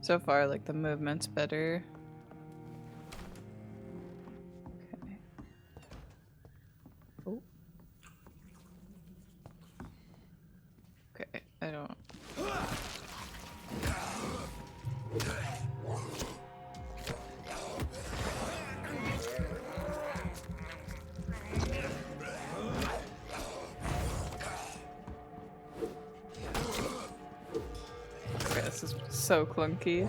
So far, like, the movement's better. Okay. Oh. Okay, I don't... Okay, this is so clunky.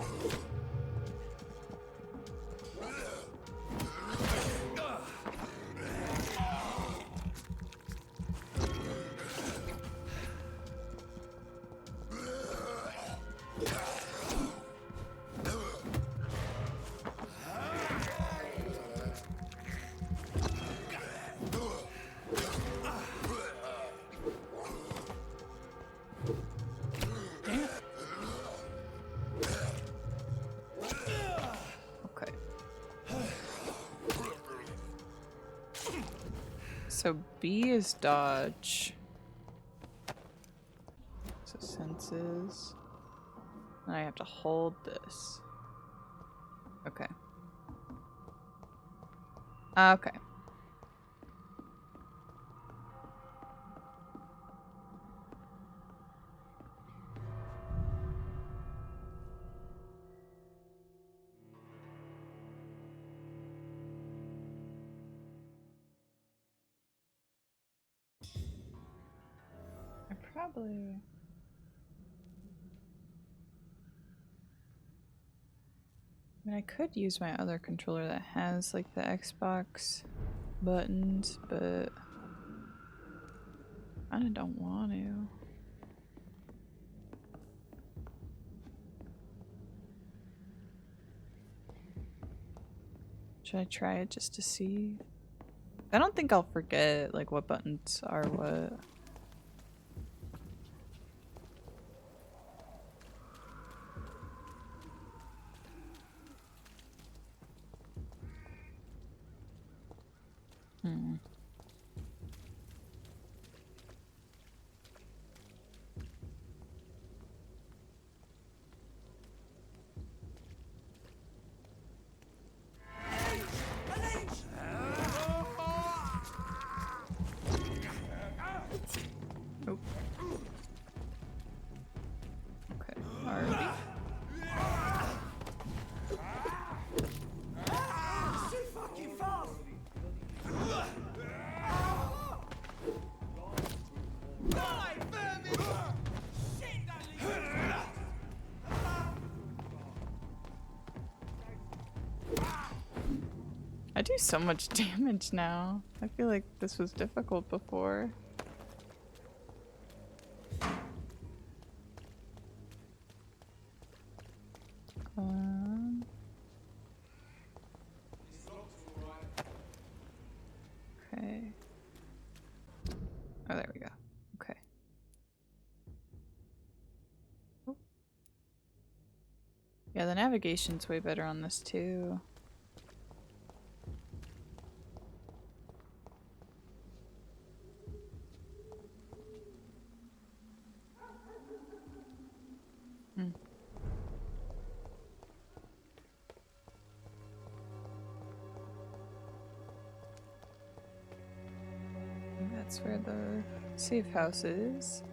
So B is dodge. So senses. And I have to hold this. Okay. Okay. I probably... I mean, I could use my other controller that has like the Xbox buttons, but I kinda don't want to. Should I try it just to see? I don't think I'll forget like what buttons are what. Oh. Okay, alright. I do so much damage now. I feel like this was difficult before. Okay. Oh, there we go. Okay. Oh. Yeah, the navigation's way better on this too. That's where the safe house is.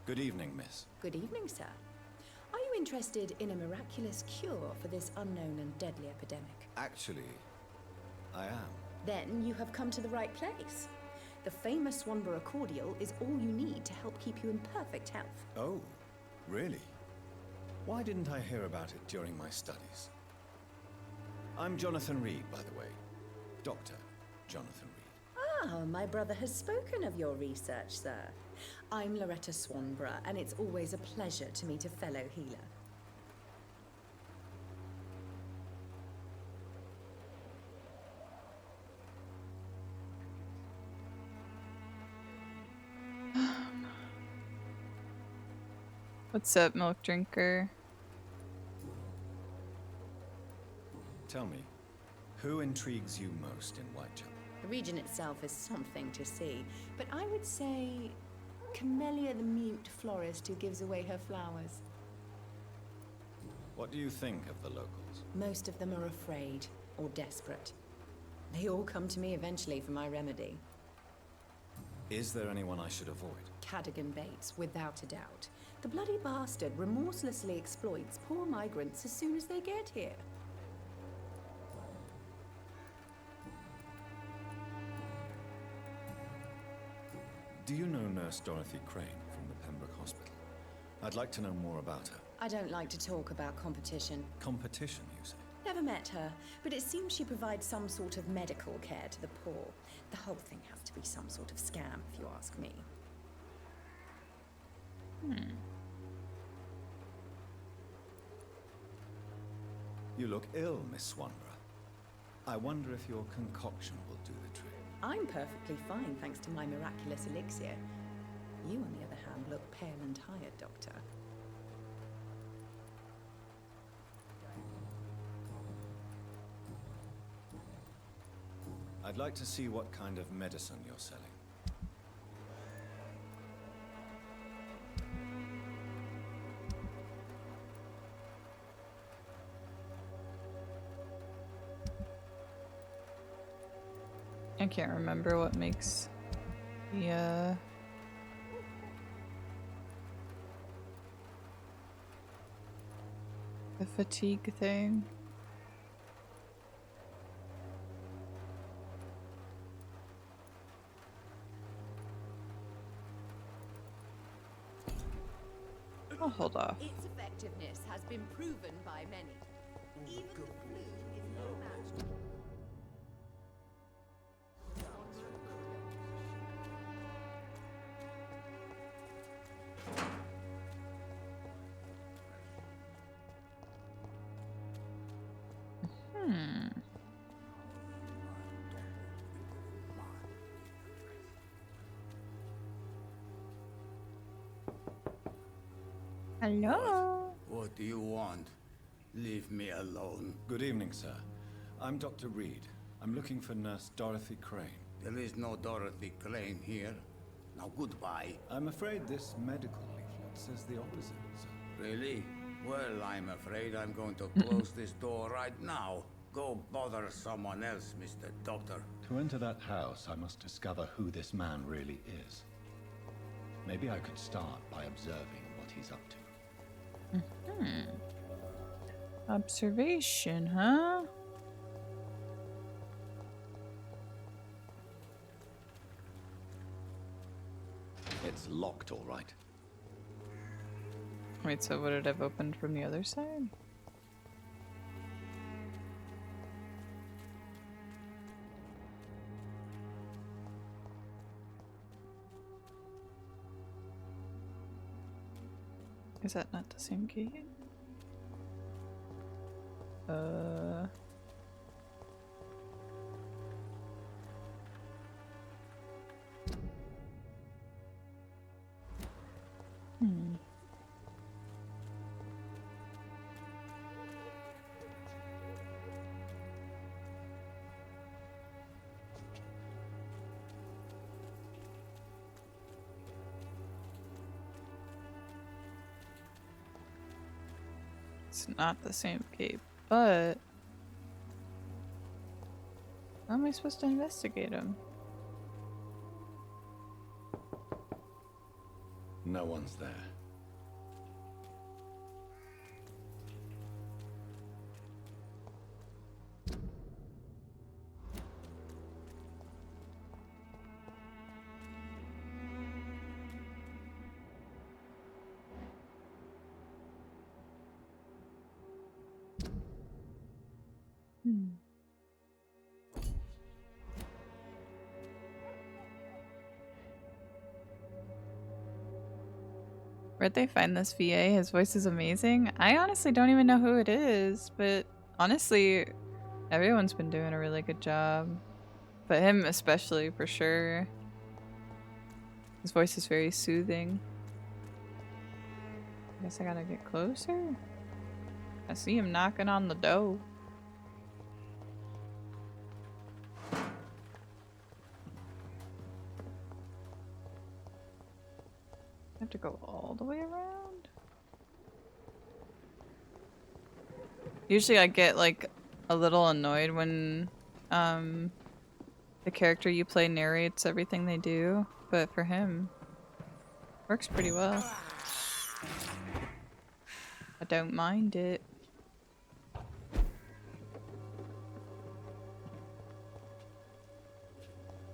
Good evening, miss. Good evening, sir. Are you interested in a miraculous cure for this unknown and deadly epidemic? Actually, I am. Then you have come to the right place. The famous Swanborough cordial is all you need to help keep you in perfect health. Oh, really? Why didn't I hear about it during my studies? I'm Jonathan Reed, by the way. Dr. Jonathan Reed. Ah, my brother has spoken of your research, sir. I'm Loretta Swanborough, and it's always a pleasure to meet a fellow healer. What's up, milk drinker? Tell me, who intrigues you most in Whitechapel? The region itself is something to see, but I would say Camellia the mute florist who gives away her flowers. What do you think of the locals? Most of them are afraid or desperate. They all come to me eventually for my remedy. Is there anyone I should avoid? Cadogan Bates, without a doubt. The bloody bastard remorselessly exploits poor migrants as soon as they get here. Do you know Nurse Dorothy Crane from the Pembroke Hospital? I'd like to know more about her. I don't like to talk about competition. Competition, you say? Never met her, but it seems she provides some sort of medical care to the poor. The whole thing has to be some sort of scam, if you ask me. You look ill, Miss Swanborough. I wonder if your concoction will do the trick. I'm perfectly fine thanks to my miraculous elixir. You, on the other hand, look pale and tired, Doctor. I'd like to see what kind of medicine you're selling. I can't remember what makes the fatigue thing. I'll hold off. Its effectiveness has been proven by many. Even the flu is no match to Hello. What do you want? Leave me alone. Good evening, sir. I'm Dr. Reed. I'm looking for Nurse Dorothy Crane. There is no Dorothy Crane here. Now goodbye. I'm afraid this medical leaflet says the opposite, sir. Really? Well, I'm afraid I'm going to close this door right now. Go bother someone else, Mr. Doctor. To enter that house, I must discover who this man really is. Maybe I could start by observing what he's up to. Observation, huh? It's locked, all right. Wait, so would it have opened from the other side? Is that not the same gate? It's not the same gate, but how am I supposed to investigate him? No one's there. Where'd they find this VA? His voice is amazing. I honestly don't even know who it is, but honestly, everyone's been doing a really good job. But him especially, for sure. His voice is very soothing. I guess I gotta get closer. I see him knocking on the door. I have to go all the way around? Usually I get like a little annoyed when the character you play narrates everything they do, but for him, works pretty well. I don't mind it.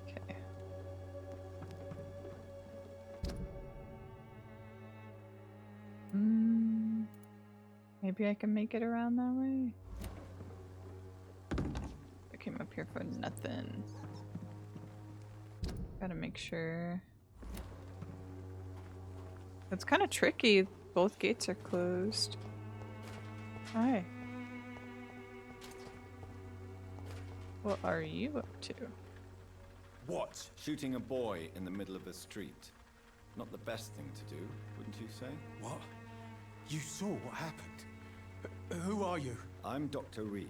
Okay. Maybe I can make it around that way. I came up here for nothing. Gotta make sure. It's kind of tricky. Both gates are closed. Hi. What are you up to? What? Shooting a boy in the middle of the street. Not the best thing to do, wouldn't you say? What? You saw what happened? Who are you? I'm Dr. Reed,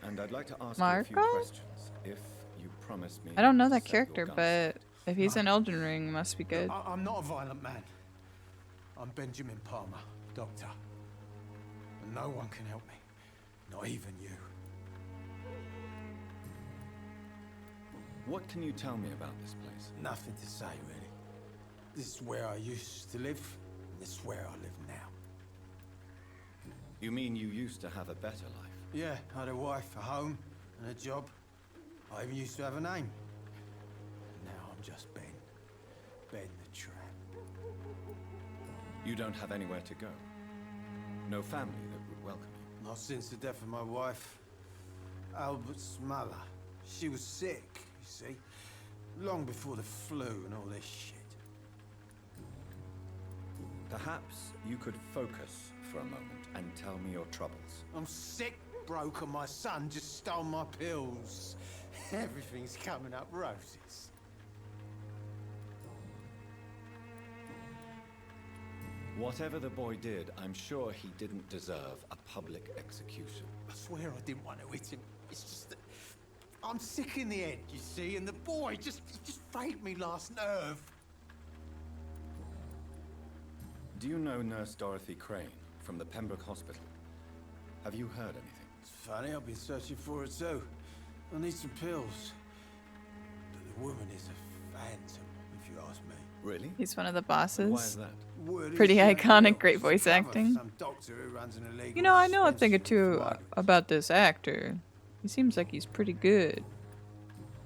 and I'd like to ask you a Marco? few questions, if you promise me. I don't know to that set your character, guns but if he's in Elden Ring, must be good. I'm not a violent man. I'm Benjamin Palmer, doctor. And no one can help me. Not even you. What can you tell me about this place? Nothing to say, really. This is where I used to live, and this is where I live now. You mean you used to have a better life? Yeah, I had a wife, a home, and a job. I even used to have a name. And now I'm just Ben. Ben the Tramp. You don't have anywhere to go? No family that would welcome you? Not since the death of my wife, Albert's mother. She was sick, you see. Long before the flu and all this shit. Perhaps you could focus for a moment and tell me your troubles. I'm sick, broke, and my son just stole my pills. Everything's coming up roses. Whatever the boy did, I'm sure he didn't deserve a public execution. I swear I didn't want to hit him. It's just that I'm sick in the head, you see, and the boy he just frayed me last nerve. Do you know Nurse Dorothy Crane from the Pembroke Hospital? Have you heard anything? It's funny, I've been searching for her too. I need some pills. But the woman is a phantom, if you ask me. Really? He's one of the Why is bosses. that? Word is Pretty she ain't iconic, real. great She's voice a cover acting. for some doctor who runs an illegal You know, I know a thing or dispensary two for drugs. about this actor. He seems like he's pretty good.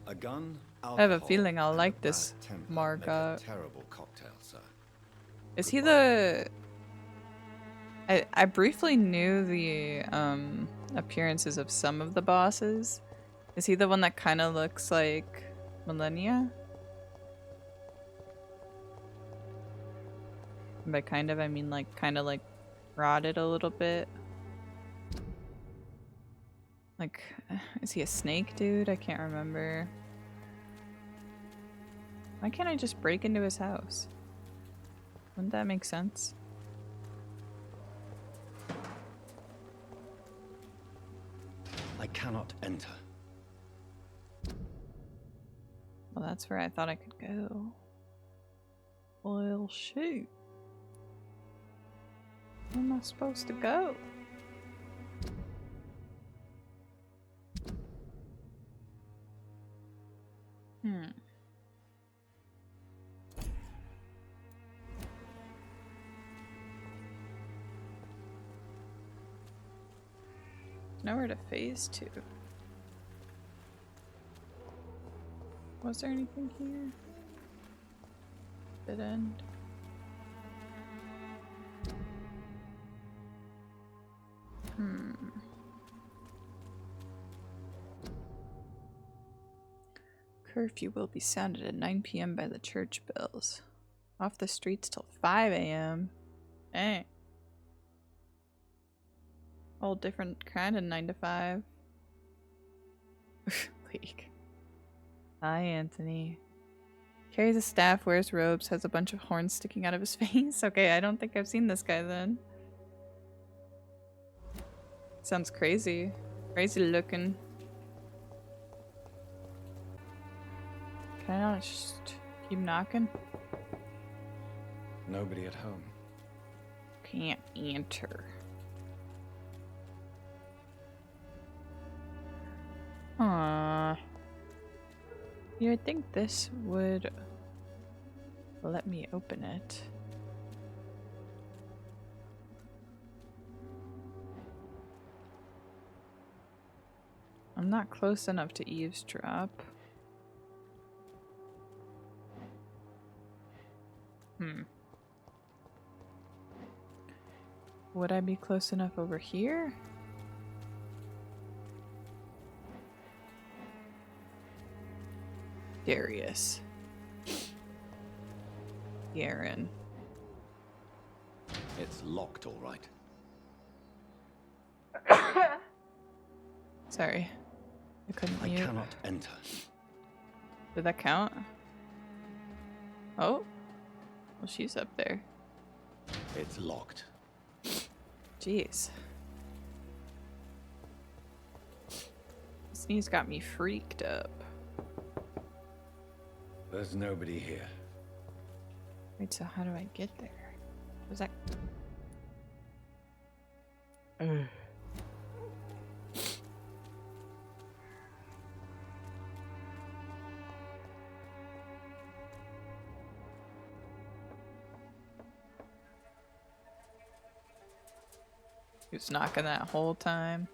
A gun, I have a alcohol, feeling I'll and like a this bad temper make a Margot. terrible cocktail, sir. Is he the... I briefly knew the appearances of some of the bosses. Is he the one that kind of looks like Millennia? And by kind of, I mean like kind of like rotted a little bit. Like, is he a snake dude? I can't remember. Why can't I just break into his house? Wouldn't that make sense? I cannot enter. Well, that's where I thought I could go. Well, shoot. Where am I supposed to go? Nowhere to phase 2. Was there anything here? Dead end. Curfew will be sounded at 9 p.m. by the church bells. Off the streets till 5 a.m. Dang. All different kind of 9 to 5. League. Hi, Anthony. Carries a staff, wears robes, has a bunch of horns sticking out of his face. Okay, I don't think I've seen this guy then. Sounds crazy. Crazy looking. Can I not just keep knocking? Nobody at home. Can't enter. Aww. You would think this would let me open it. I'm not close enough to eavesdrop. Would I be close enough over here? Darius. Garen. It's locked, all right. Sorry. I couldn't I mute. cannot enter. Did that count? Oh? Well, she's up there. It's locked. Jeez. This sneeze got me freaked up. There's nobody here. Wait, so how do I get there? Was that... Ugh. He was knocking that whole time.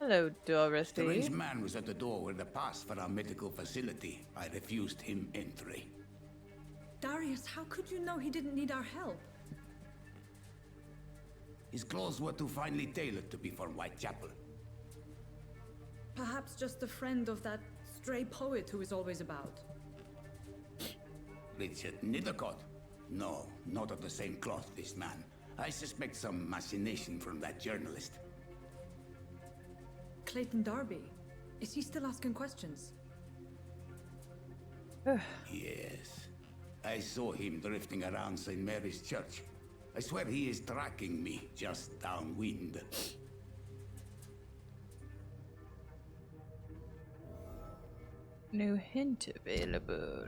Hello, Dorothy. Strange man was at the door with a pass for our medical facility. I refused him entry. Darius, how could you know he didn't need our help? His clothes were too finely tailored to be for Whitechapel. Perhaps just a friend of that stray poet who is always about. Richard Nethercott? No, not of the same cloth, this man. I suspect some machination from that journalist. Clayton Darby. Is he still asking questions? Yes. I saw him drifting around St. Mary's Church. I swear he is tracking me just downwind. New hint available.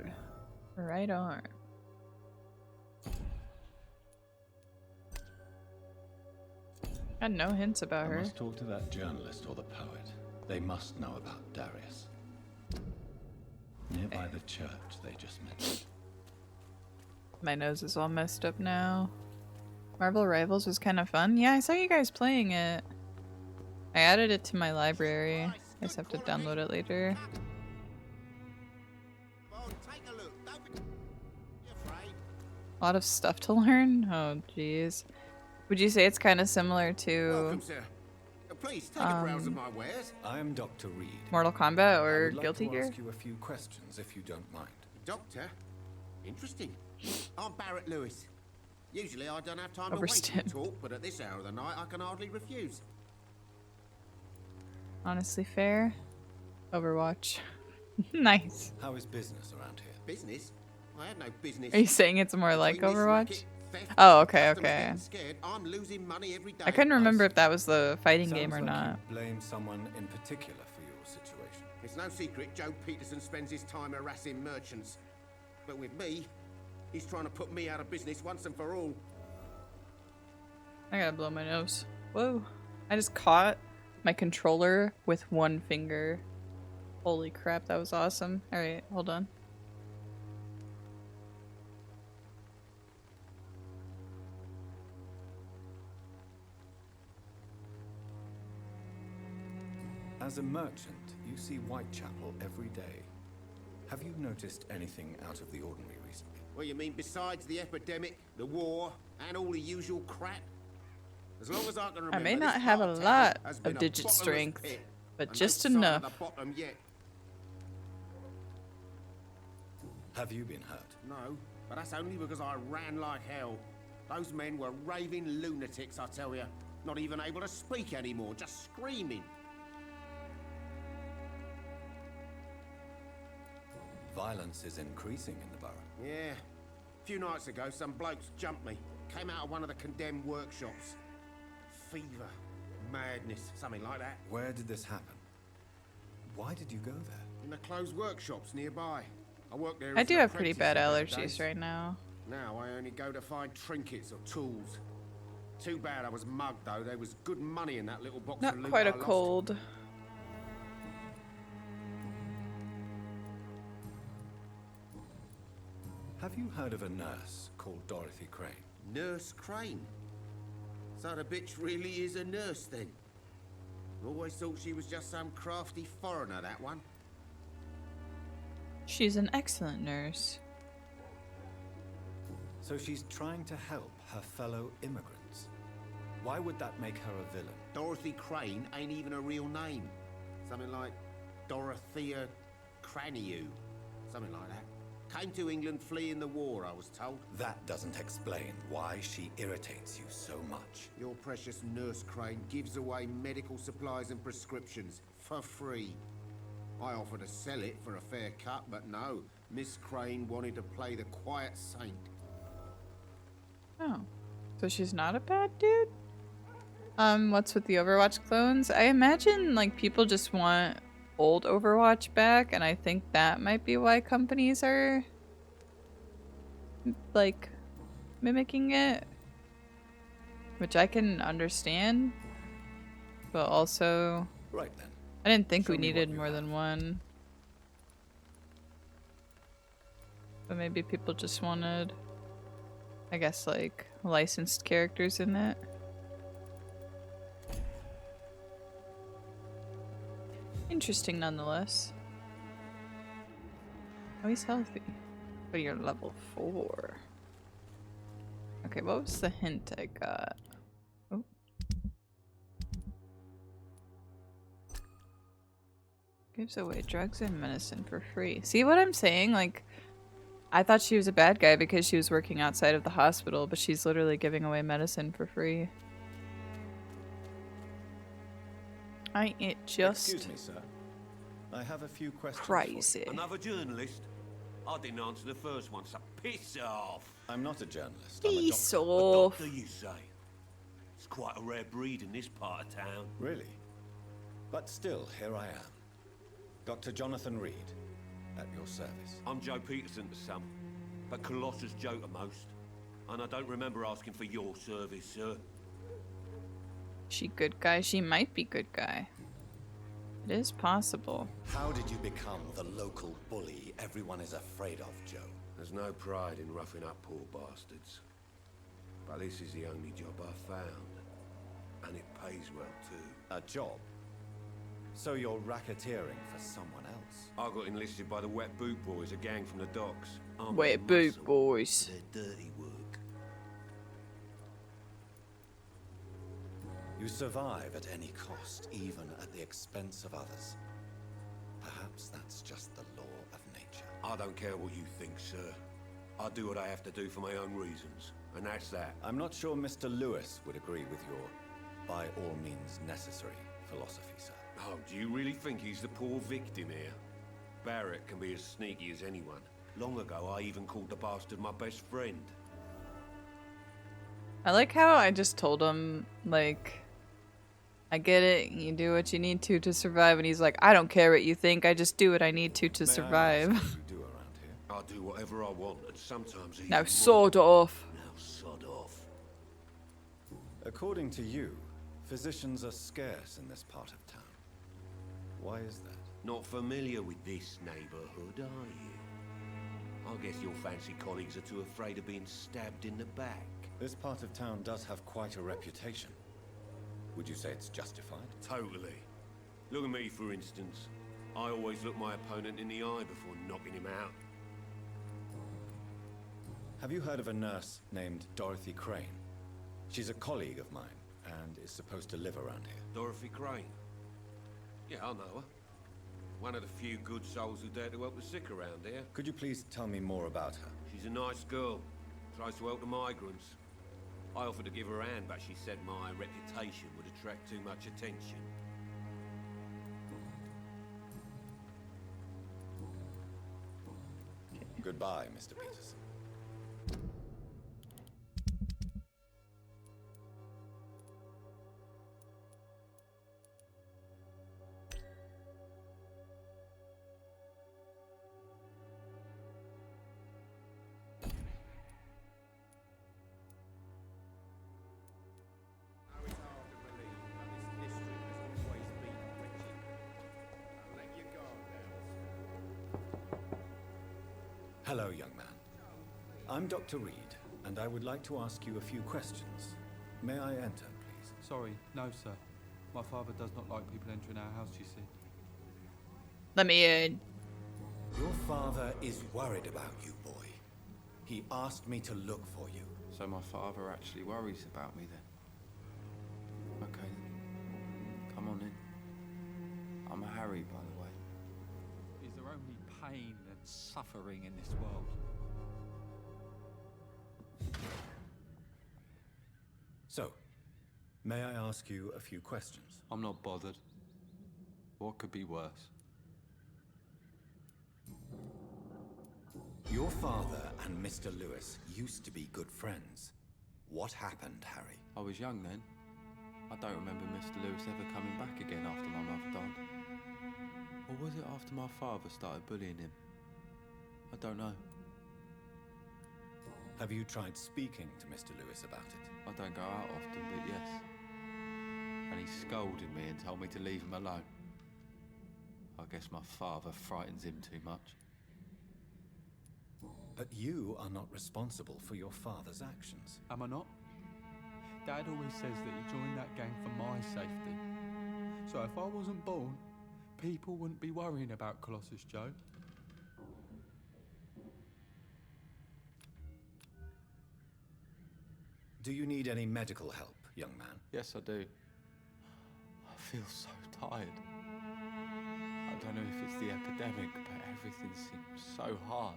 Right arm. Got no hints about I her. must talk to that journalist or the poet. They must know about Darius. Nearby the church they just mentioned. My nose is all messed up now. Marvel Rivals was kind of fun. Yeah, I saw you guys playing it. I added it to my library. I just have to download it later. A lot of stuff to learn? Oh, jeez. Would you say it's kind of similar to Welcome, sir. Please take a browse of my wares. I am Dr. Reed. Mortal Kombat I or would like Guilty to Gear? ask you a few questions if you don't mind. Doctor? Interesting. I'm Barrett Lewis. Usually I don't have time to wait Overstep. to talk, but at this hour of the night I can hardly refuse. Honestly fair. Overwatch. Nice. How is business around here? Business? I have no business. Are you saying it's more like Between this Overwatch? racket, theft, Oh, okay, customers okay. getting scared, I'm losing money every day. I couldn't remember if that was the fighting Sounds game or like not. You blame someone in particular for your situation. It's no secret Joe Peterson spends his time harassing merchants. But with me, he's trying to put me out of business once and for all. I gotta blow my nose. Whoa. I just caught my controller with one finger. Holy crap, that was awesome. Alright, hold on. As a merchant, you see Whitechapel every day. Have you noticed anything out of the ordinary recently? What you mean besides the epidemic, the war, and all the usual crap? As long as I can remember, I may this not have a part of town lot has of been a digit bottomless strength, pit, but and just no sign of enough. the bottom yet. Have you been hurt? No, but that's only because I ran like hell. Those men were raving lunatics, I tell you. Not even able to speak anymore, just screaming. Violence is increasing in the borough. Yeah. A few nights ago, some blokes jumped me. Came out of one of the condemned workshops. Fever, madness, something like that. Where did this happen? Why did you go there? In the closed workshops nearby. I work there I as do an have pretty bad apprentice allergies days. right now. Now I only go to find trinkets or tools. Too bad I was mugged, though. There was good money in that little box of Not loot quite I a lost. cold. Have you heard of a nurse called Dorothy Crane? Nurse Crane? So the bitch really is a nurse, then? Always thought she was just some crafty foreigner, that one. She's an excellent nurse. So she's trying to help her fellow immigrants. Why would that make her a villain? Dorothy Crane ain't even a real name. Something like Dorothea Craniu. Something like that. Came to England fleeing the war, I was told. That doesn't explain why she irritates you so much. Your precious Nurse Crane gives away medical supplies and prescriptions for free. I offered to sell it for a fair cut, but no. Miss Crane wanted to play the quiet saint. Oh. So she's not a bad dude? What's with the Overwatch clones? I imagine, like, people just want old Overwatch back, and I think that might be why companies are, like, mimicking it. Which I can understand. But also, Right then. I didn't think Show we me what needed you more have. than one. But maybe people just wanted, I guess, like, licensed characters in it. Interesting nonetheless. Oh, he's healthy. But you're level 4. Okay, what was the hint I got? Oh. Gives away drugs and medicine for free. See what I'm saying? Like, I thought she was a bad guy because she was working outside of the hospital, but she's literally giving away medicine for free. Ain't it just Excuse me, sir. I have a few questions. crazy? Another journalist? I didn't answer the first one, so piss off. I'm not a journalist. I'm a Peace doctor. A off. doctor, you say? It's quite a rare breed in this part of town. Really? But still, here I am. Dr. Jonathan Reed, at your service. I'm Joe Peterson to some, but Colossus Joe to most. And I don't remember asking for your service, sir. She good guy? She might be good guy. It is possible. How did you become the local bully everyone is afraid of, Joe? There's no pride in roughing up poor bastards. But this is the only job I found. And it pays well, too. A job? So you're racketeering for someone else? I got enlisted by the Wet Boot Boys, a gang from the docks. I'm Wet their Boot muscle Boys. for their dirty work. You survive at any cost, even at the expense of others. Perhaps that's just the law of nature. I don't care what you think, sir. I do what I have to do for my own reasons, and that's that. I'm not sure Mr. Lewis would agree with your by all means necessary philosophy, sir. Oh, do you really think he's the poor victim here? Barrett can be as sneaky as anyone. Long ago, I even called the bastard my best friend. I like how I just told him, like, I get it, you do what you need to survive, and he's like, I don't care what you think, I just do what I need to May I ask survive. what you do around here? I do whatever I want, and sometimes even Now more. sod off. Now sod off. According to you, physicians are scarce in this part of town. Why is that? Not familiar with this neighborhood, are you? I guess your fancy colleagues are too afraid of being stabbed in the back. This part of town does have quite a reputation. Would you say it's justified? Totally. Look at me, for instance. I always look my opponent in the eye before knocking him out. Have you heard of a nurse named Dorothy Crane? She's a colleague of mine and is supposed to live around here. Dorothy Crane. Yeah, I know her. One of the few good souls who dare to help the sick around here. Could you please tell me more about her? She's a nice girl. Tries to help the migrants. I offered to give her a hand, but she said my reputation would attract too much attention. Goodbye, Mr. Peterson. Now it's hard to believe, but this district has always been wretched. Now let your guard down. Hello, young man. I'm Dr. Reed, and I would like to ask you a few questions. May I enter, please? Sorry, no, sir. My father does not like people entering our house, you see. Let me in. Your father is worried about you, boy. He asked me to look for you. So my father actually worries about me then? Okay, then. Come on in. I'm Harry, by the way. Is there only pain and suffering in this world? So, may I ask you a few questions? I'm not bothered. What could be worse? Your father and Mr. Lewis used to be good friends. What happened, Harry? I was young then. I don't remember Mr. Lewis ever coming back again after my mother died. Or was it after my father started bullying him? I don't know. Have you tried speaking to Mr. Lewis about it? I don't go out often, but yes. And he scolded me and told me to leave him alone. I guess my father frightens him too much. But you are not responsible for your father's actions. Am I not? Dad always says that he joined that gang for my safety. So if I wasn't born, people wouldn't be worrying about Colossus Joe. Do you need any medical help, young man? Yes, I do. I feel so tired. I don't know if it's the epidemic, but everything seems so hard.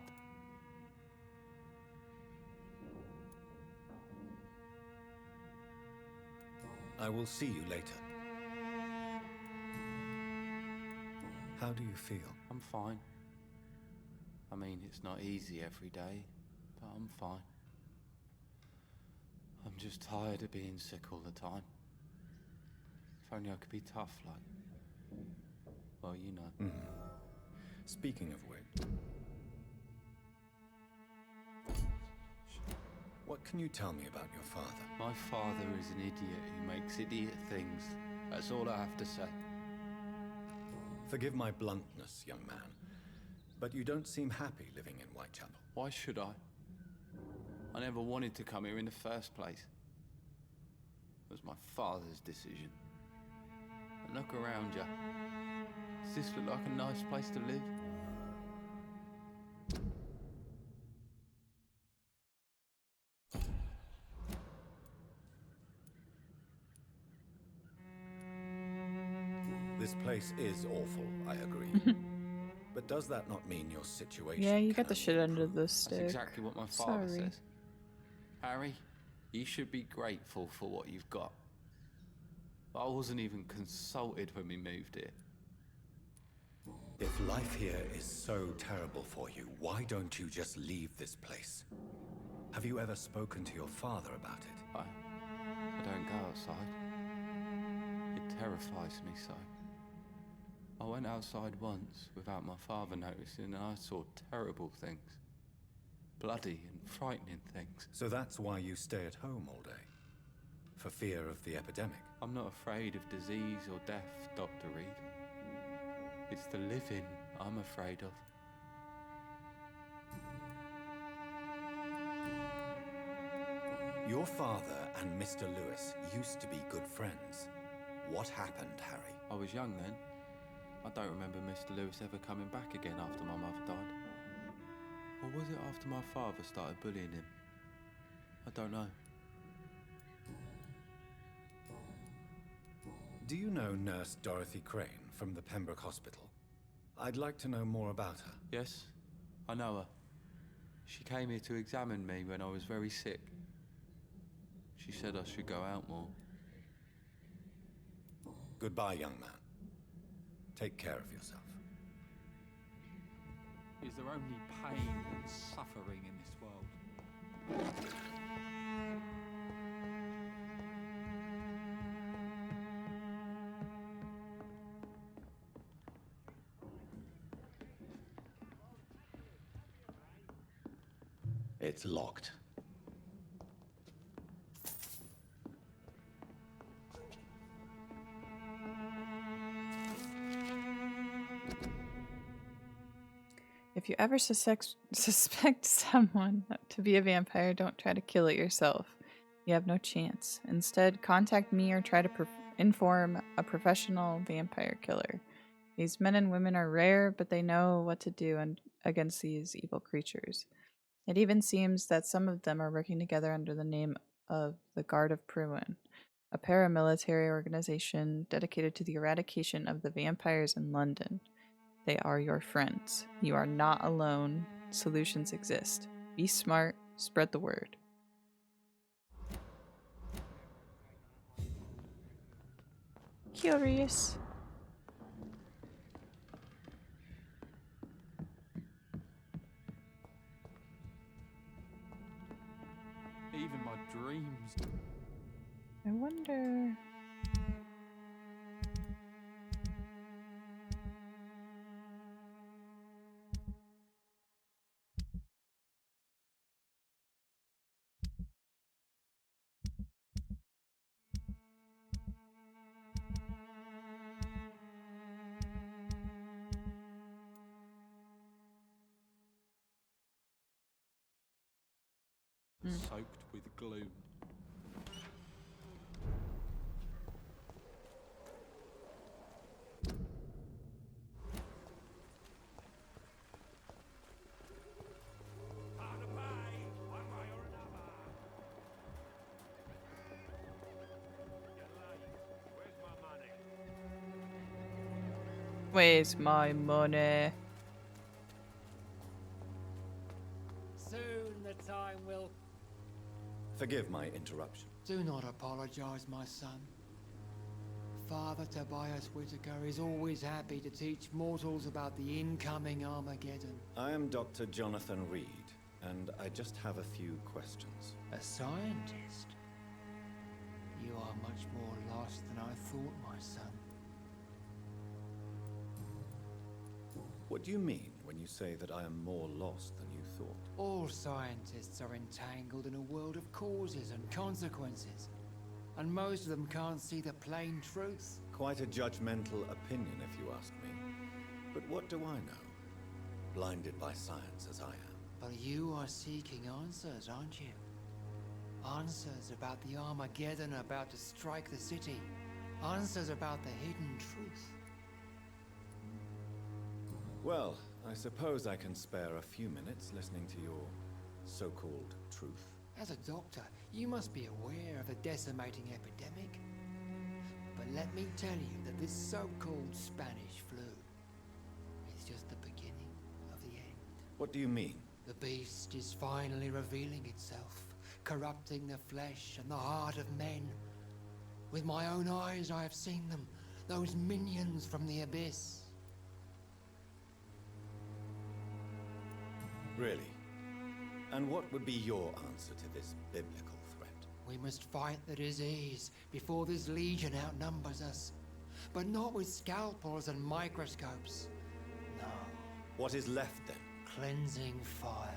I will see you later. How do you feel? I'm fine. I mean, it's not easy every day, but I'm fine. I'm just tired of being sick all the time. If only I could be tough like... Well, you know. Speaking of which... What can you tell me about your father? My father is an idiot who makes idiot things. That's all I have to say. Forgive my bluntness, young man, but you don't seem happy living in Whitechapel. Why should I? I never wanted to come here in the first place. It was my father's decision. And look around you. Does this look like a nice place to live? This place is awful, I agree. But does that not mean your situation? Yeah, you got the cannot shit under improve? the That's stick. exactly what my father Sorry. says. Harry, you should be grateful for what you've got. I wasn't even consulted when we moved here. If life here is so terrible for you, why don't you just leave this place? Have you ever spoken to your father about it? I don't go outside. It terrifies me so. I went outside once without my father noticing and I saw terrible things. Bloody and frightening things. So that's why you stay at home all day? For fear of the epidemic? I'm not afraid of disease or death, Dr. Reed. It's the living I'm afraid of. Your father and Mr. Lewis used to be good friends. What happened, Harry? I was young then. I don't remember Mr. Lewis ever coming back again after my mother died. Or was it after my father started bullying him? I don't know. Do you know Nurse Dorothy Crane from the Pembroke Hospital? I'd like to know more about her. Yes, I know her. She came here to examine me when I was very sick. She said I should go out more. Goodbye, young man. Take care of yourself. Is there only pain and suffering in this world? It's locked. If you ever suspect someone to be a vampire, don't try to kill it yourself. You have no chance. Instead, contact me or try to inform a professional vampire killer. These men and women are rare, but they know what to do against these evil creatures. It even seems that some of them are working together under the name of the Guard of Pruin, a paramilitary organization dedicated to the eradication of the vampires in London. They are your friends. You are not alone. Solutions exist. Be smart. Spread the word. Curious. Even my dreams. I wonder... Soaked with gloom. Where's my money? Soon the time will... Forgive my interruption. Do not apologize, my son. Father Tobias Whitaker is always happy to teach mortals about the incoming Armageddon. I am Dr. Jonathan Reed, and I just have a few questions. A scientist? You are much more lost than I thought, my son. What do you mean when you say that I am more lost than you thought? All scientists are entangled in a world of causes and consequences, and most of them can't see the plain truth. Quite a judgmental opinion, if you ask me. But what do I know? Blinded by science as I am. But you are seeking answers, aren't you? Answers about the Armageddon about to strike the city. Answers about the hidden truth. Well, I suppose I can spare a few minutes listening to your so-called truth. As a doctor, you must be aware of the decimating epidemic. But let me tell you that this so-called Spanish flu is just the beginning of the end. What do you mean? The beast is finally revealing itself, corrupting the flesh and the heart of men. With my own eyes I have seen them, those minions from the abyss. Really? And what would be your answer to this biblical threat? We must fight the disease before this legion outnumbers us. But not with scalpels and microscopes. No. What is left then? Cleansing fire.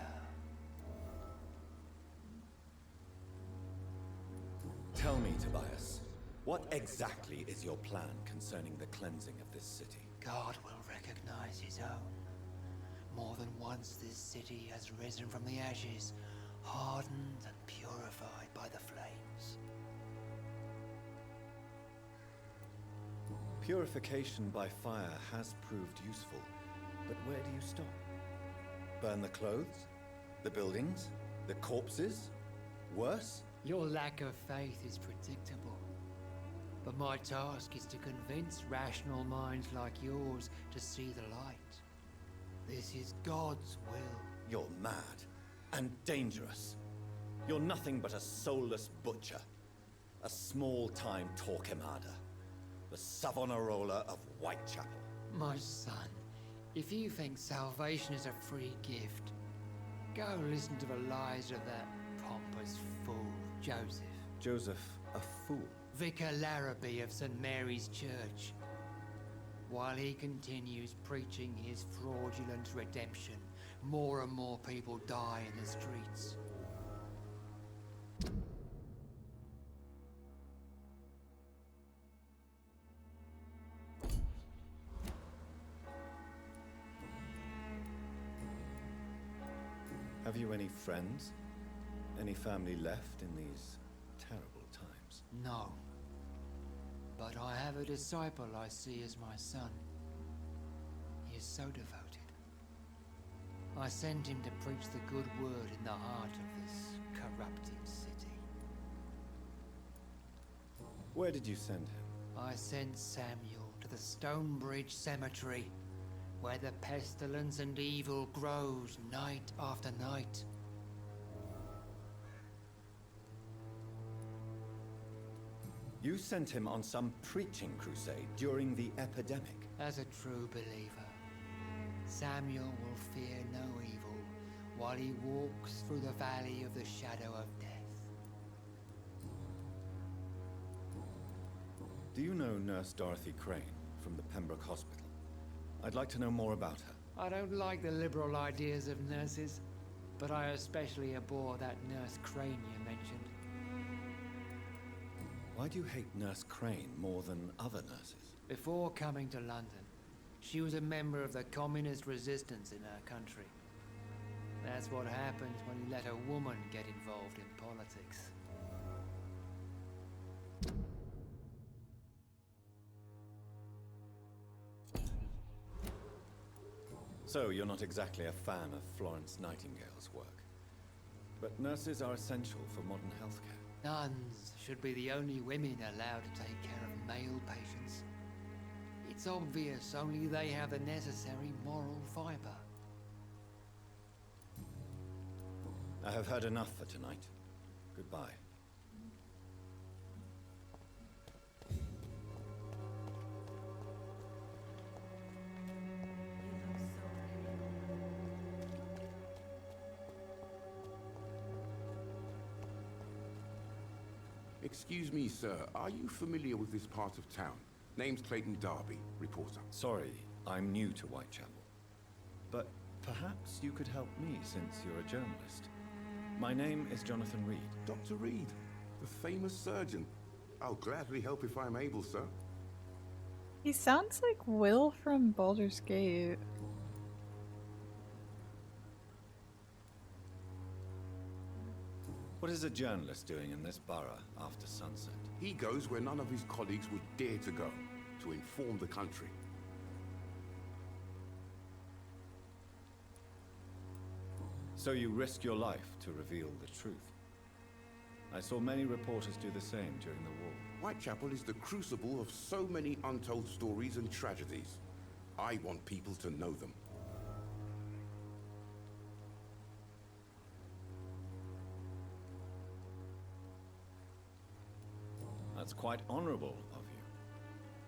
Tell me, Tobias, what exactly is your plan concerning the cleansing of this city? God will recognize his own. More than once this city has risen from the ashes, hardened and purified by the flames. Purification by fire has proved useful, but where do you stop? Burn the clothes? The buildings? The corpses? Worse? Your lack of faith is predictable. But my task is to convince rational minds like yours to see the light. This is God's will. You're mad and dangerous. You're nothing but a soulless butcher. A small-time Torquemada. The Savonarola of Whitechapel. My son, if you think salvation is a free gift, go listen to the lies of that pompous fool, Joseph. Joseph, a fool? Vicar Larrabee of St. Mary's Church. While he continues preaching his fraudulent redemption, more and more people die in the streets. Have you any friends? Any family left in these terrible times? No. But I have a disciple I see as my son. He is so devoted. I sent him to preach the good word in the heart of this corrupted city. Where did you send him? I sent Samuel to the Stonebridge Cemetery, where the pestilence and evil grows night after night. You sent him on some preaching crusade during the epidemic. As a true believer, Samuel will fear no evil while he walks through the valley of the shadow of death. Do you know Nurse Dorothy Crane from the Pembroke Hospital? I'd like to know more about her. I don't like the liberal ideas of nurses, but I especially abhor that Nurse Crane you mentioned. Why do you hate Nurse Crane more than other nurses? Before coming to London, she was a member of the communist resistance in her country. That's what happens when you let a woman get involved in politics. So you're not exactly a fan of Florence Nightingale's work. But nurses are essential for modern healthcare. Nuns should be the only women allowed to take care of male patients. It's obvious only they have the necessary moral fiber. I have heard enough for tonight. Goodbye. Excuse me, sir. Are you familiar with this part of town? Name's Clayton Darby, reporter. Sorry, I'm new to Whitechapel. But perhaps you could help me since you're a journalist. My name is Jonathan Reed. Dr. Reed, the famous surgeon. I'll gladly help if I'm able, sir. He sounds like Will from Baldur's Gate. What is a journalist doing in this borough after sunset? He goes where none of his colleagues would dare to go, to inform the country. So you risk your life to reveal the truth. I saw many reporters do the same during the war. Whitechapel is the crucible of so many untold stories and tragedies. I want people to know them. That's quite honorable of you.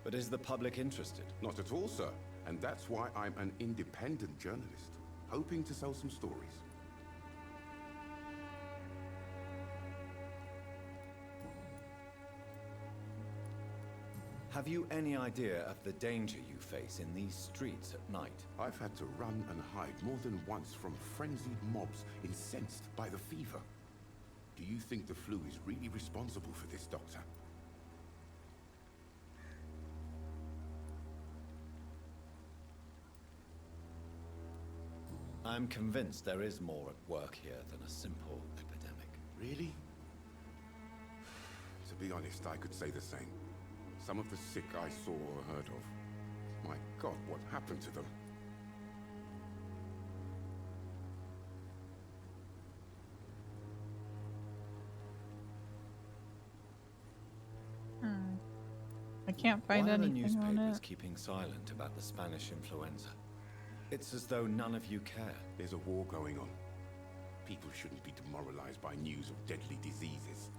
But is the public interested? Not at all, sir. And that's why I'm an independent journalist, hoping to sell some stories. Have you any idea of the danger you face in these streets at night? I've had to run and hide more than once from frenzied mobs incensed by the fever. Do you think the flu is really responsible for this, Doctor? I'm convinced there is more at work here than a simple epidemic. Really? To be honest, I could say the same. Some of the sick I saw or heard of. My God, what happened to them? can't find Why are the anything on newspapers it. keeping silent about the Spanish influenza? It's as though none of you care. There's a war going on. People shouldn't be demoralized by news of deadly diseases.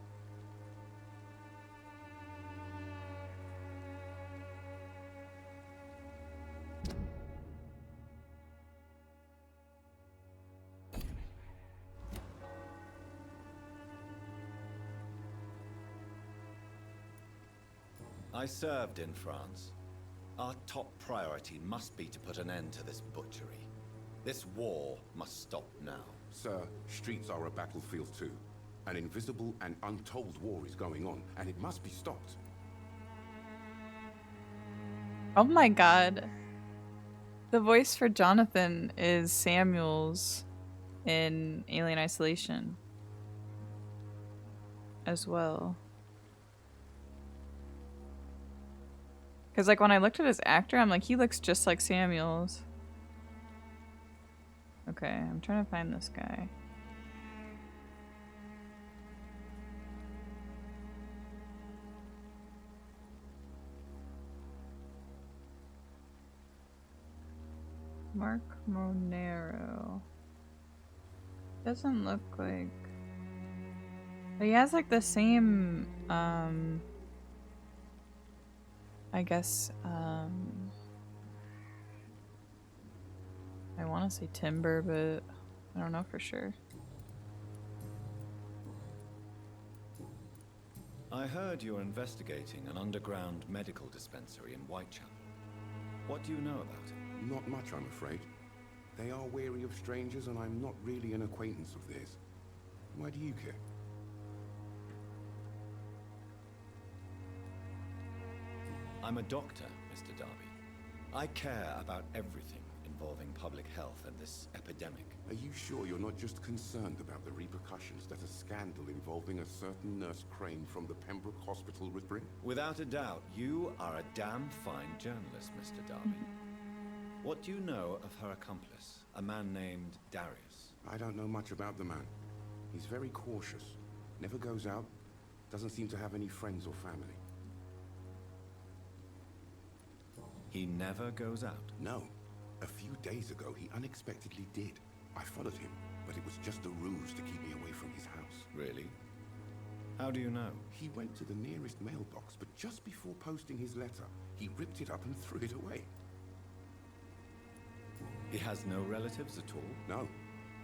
I served in France. Our top priority must be to put an end to this butchery. This war must stop now. Sir, streets are a battlefield too. An invisible and untold war is going on, and it must be stopped. Oh my god. The voice for Jonathan is Samuel's in Alien Isolation as well. Because like when I looked at his actor, I'm like, he looks just like Samuel's. Okay, I'm trying to find this guy. Mark Monero. Doesn't look like... But he has like the same, I guess, I want to say timber, but I don't know for sure. I heard you're investigating an underground medical dispensary in Whitechapel. What do you know about it? Not much, I'm afraid. They are wary of strangers, and I'm not really an acquaintance of theirs. Why do you care? I'm a doctor, Mr. Darby. I care about everything involving public health and this epidemic. Are you sure you're not just concerned about the repercussions that a scandal involving a certain Nurse Crane from the Pembroke Hospital would bring? Without a doubt, you are a damn fine journalist, Mr. Darby. What do you know of her accomplice, a man named Darius? I don't know much about the man. He's very cautious, never goes out, doesn't seem to have any friends or family. He never goes out? No. A few days ago, he unexpectedly did. I followed him, but it was just a ruse to keep me away from his house. Really? How do you know? He went to the nearest mailbox, but just before posting his letter, he ripped it up and threw it away. He has no relatives at all? No,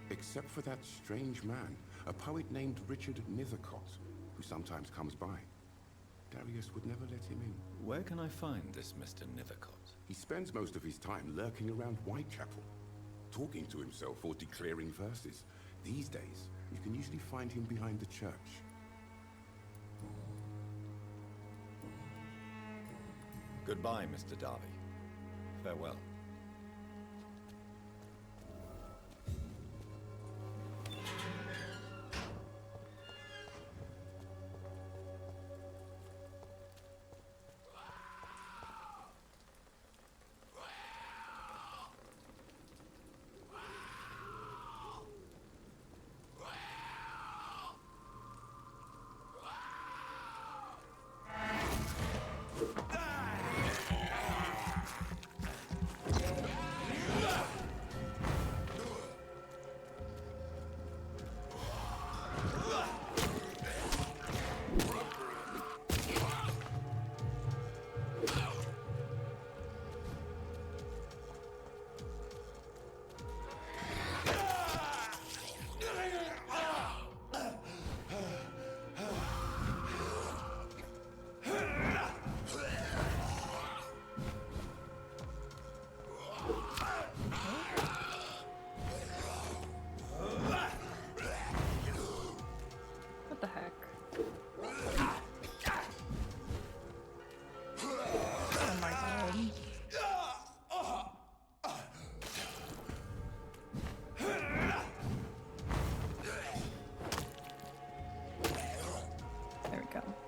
except for that strange man, a poet named Richard Nethercott, who sometimes comes by. Darius would never let him in. Where can I find this Mr. Nethercott? He spends most of his time lurking around Whitechapel, talking to himself or declaring verses. These days, you can usually find him behind the church. Goodbye, Mr. Darby. Farewell.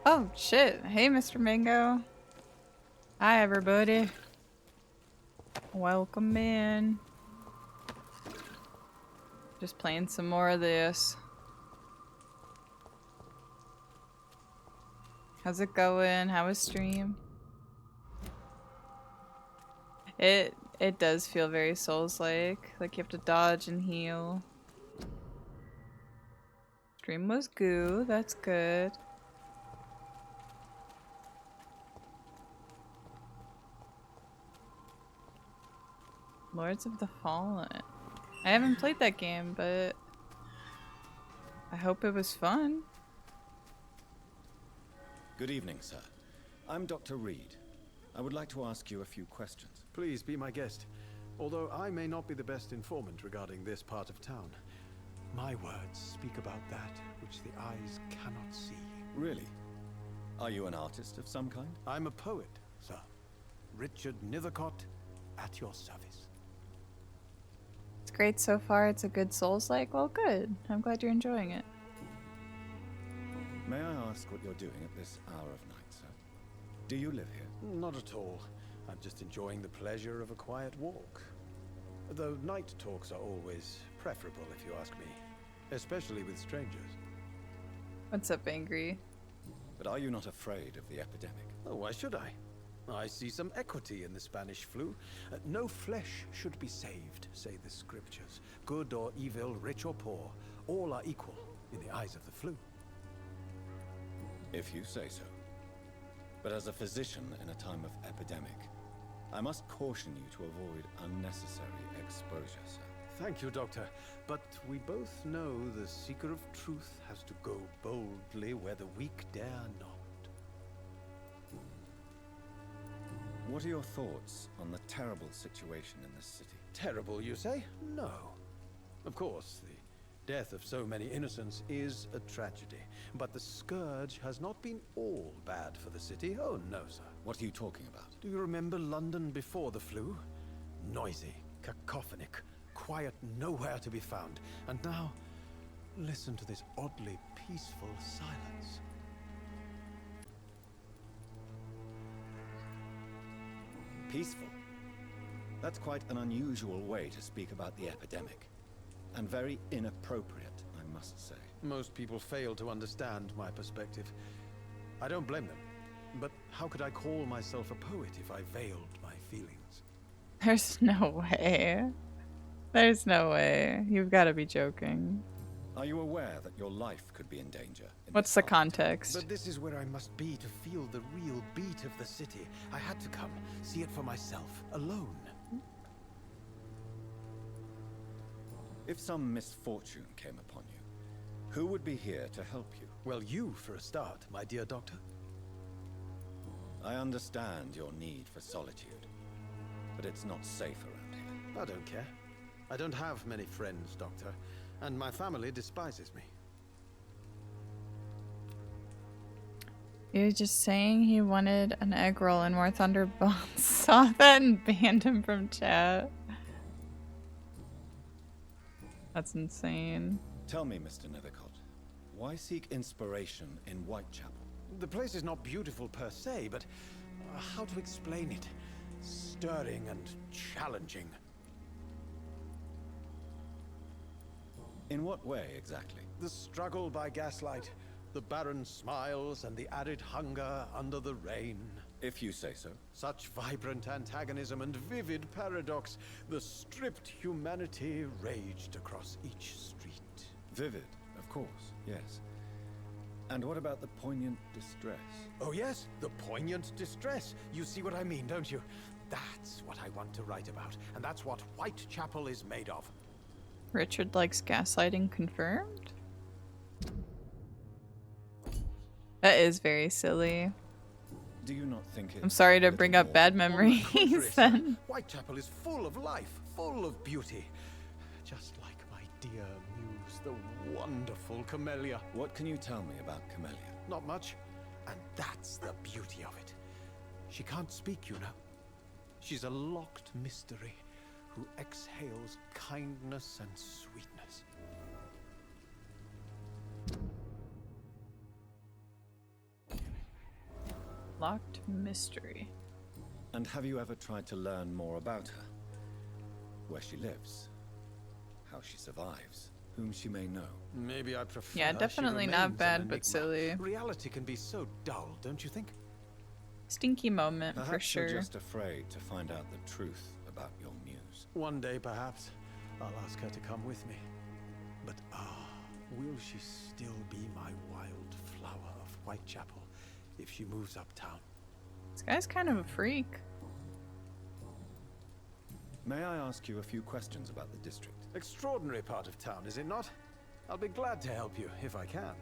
Oh, shit. Hey, Mr. Mango. Hi, everybody. Welcome in. Just playing some more of this. How's it going? How was stream? It does feel very Souls-like. Like you have to dodge and heal. Stream was goo, that's good. Lords of the Fallen. I haven't played that game, but I hope it was fun. Good evening, sir. I'm Dr. Reed. I would like to ask you a few questions. Please be my guest. Although I may not be the best informant regarding this part of town, my words speak about that which the eyes cannot see. Really? Are you an artist of some kind? I'm a poet, sir. Richard Nethercott, at your service. It's great so far. It's a good Souls-like. Well, good. I'm glad you're enjoying it. May I ask what you're doing at this hour of night, sir? Do you live here? Not at all. I'm just enjoying the pleasure of a quiet walk. Though night talks are always preferable, if you ask me. Especially with strangers. What's up, Angry? But are you not afraid of the epidemic? Oh, why should I? I see some equity in the Spanish flu. No flesh should be saved, say the scriptures. Good or evil, rich or poor, all are equal in the eyes of the flu. If you say so. But as a physician in a time of epidemic, I must caution you to avoid unnecessary exposure, sir. Thank you, Doctor. But we both know the seeker of truth has to go boldly where the weak dare not. What are your thoughts on the terrible situation in this city? Terrible, you say? No. Of course, the death of so many innocents is a tragedy. But the scourge has not been all bad for the city. Oh, no, sir. What are you talking about? Do you remember London before the flu? Noisy, cacophonic, quiet nowhere to be found. And now, listen to this oddly peaceful silence. Peaceful? That's quite an unusual way to speak about the epidemic. And very inappropriate, I must say. Most people fail to understand my perspective. I don't blame them. But how could I call myself a poet if I veiled my feelings? There's no way. There's no way. You've got to be joking. Are you aware that your life could be in danger? What's the context? But this is where I must be to feel the real beat of the city. I had to come, see it for myself, alone. If some misfortune came upon you, who would be here to help you? Well, you for a start, my dear doctor. I understand your need for solitude, but it's not safe around here. I don't care. I don't have many friends, Doctor, and my family despises me. He was just saying he wanted an egg roll and more Thunderbolts. Saw that and banned him from chat. That's insane. Tell me, Mr. Nethercott, why seek inspiration in Whitechapel? The place is not beautiful per se, but how to explain it? Stirring and challenging. In what way, exactly? The struggle by gaslight, the barren smiles, and the added hunger under the rain. If you say so. Such vibrant antagonism and vivid paradox. The stripped humanity raged across each street. Vivid, of course, yes. And what about the poignant distress? Oh yes, the poignant distress. You see what I mean, don't you? That's what I want to write about, and that's what Whitechapel is made of. Richard likes gaslighting confirmed? That is very silly. Do you not think I'm sorry to bring up bad memories then. Whitechapel is full of life, full of beauty. Just like my dear muse, the wonderful Camellia. What can you tell me about Camellia? Not much. And that's the beauty of it. She can't speak, you know. She's a locked mystery who exhales kindness and sweetness. Locked mystery. And have you ever tried to learn more about her? Where she lives? How she survives? Whom she may know? Maybe I prefer. Yeah, definitely not bad, but silly. Reality can be so dull, don't you think? Stinky moment, for Perhaps sure. you're just afraid to find out the truth about your muse. One day, perhaps, I'll ask her to come with me. But will she still be my wild flower of Whitechapel if she moves uptown? This guy's kind of a freak. May I ask you a few questions about the district? Extraordinary part of town, is it not? I'll be glad to help you, if I can.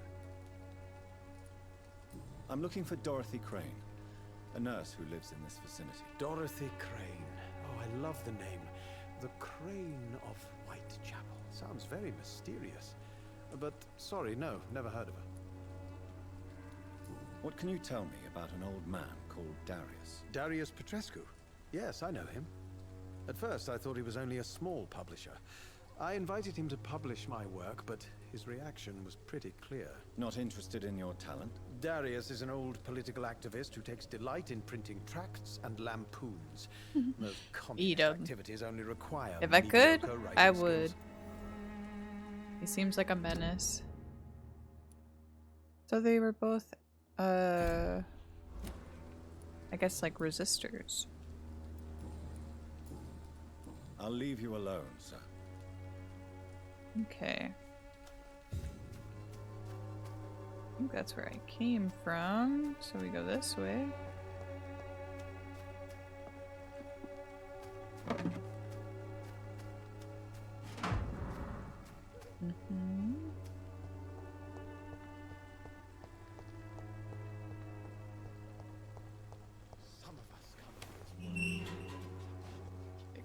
I'm looking for Dorothy Crane, a nurse who lives in this vicinity. Dorothy Crane. Oh, I love the name. The Crane of Whitechapel. Sounds very mysterious. But, sorry, no, never heard of her. What can you tell me about an old man called Darius? Darius Petrescu? Yes, I know him. At first, I thought he was only a small publisher. I invited him to publish my work, but his reaction was pretty clear. Not interested in your talent? Darius is an old political activist who takes delight in printing tracts and lampoons. Those communist activities only require If I could, mediocre writing I would. skills. He seems like a menace. So they were both, I guess like resistors. I'll leave you alone, sir. Okay. I think that's where I came from. So we go this way. Okay,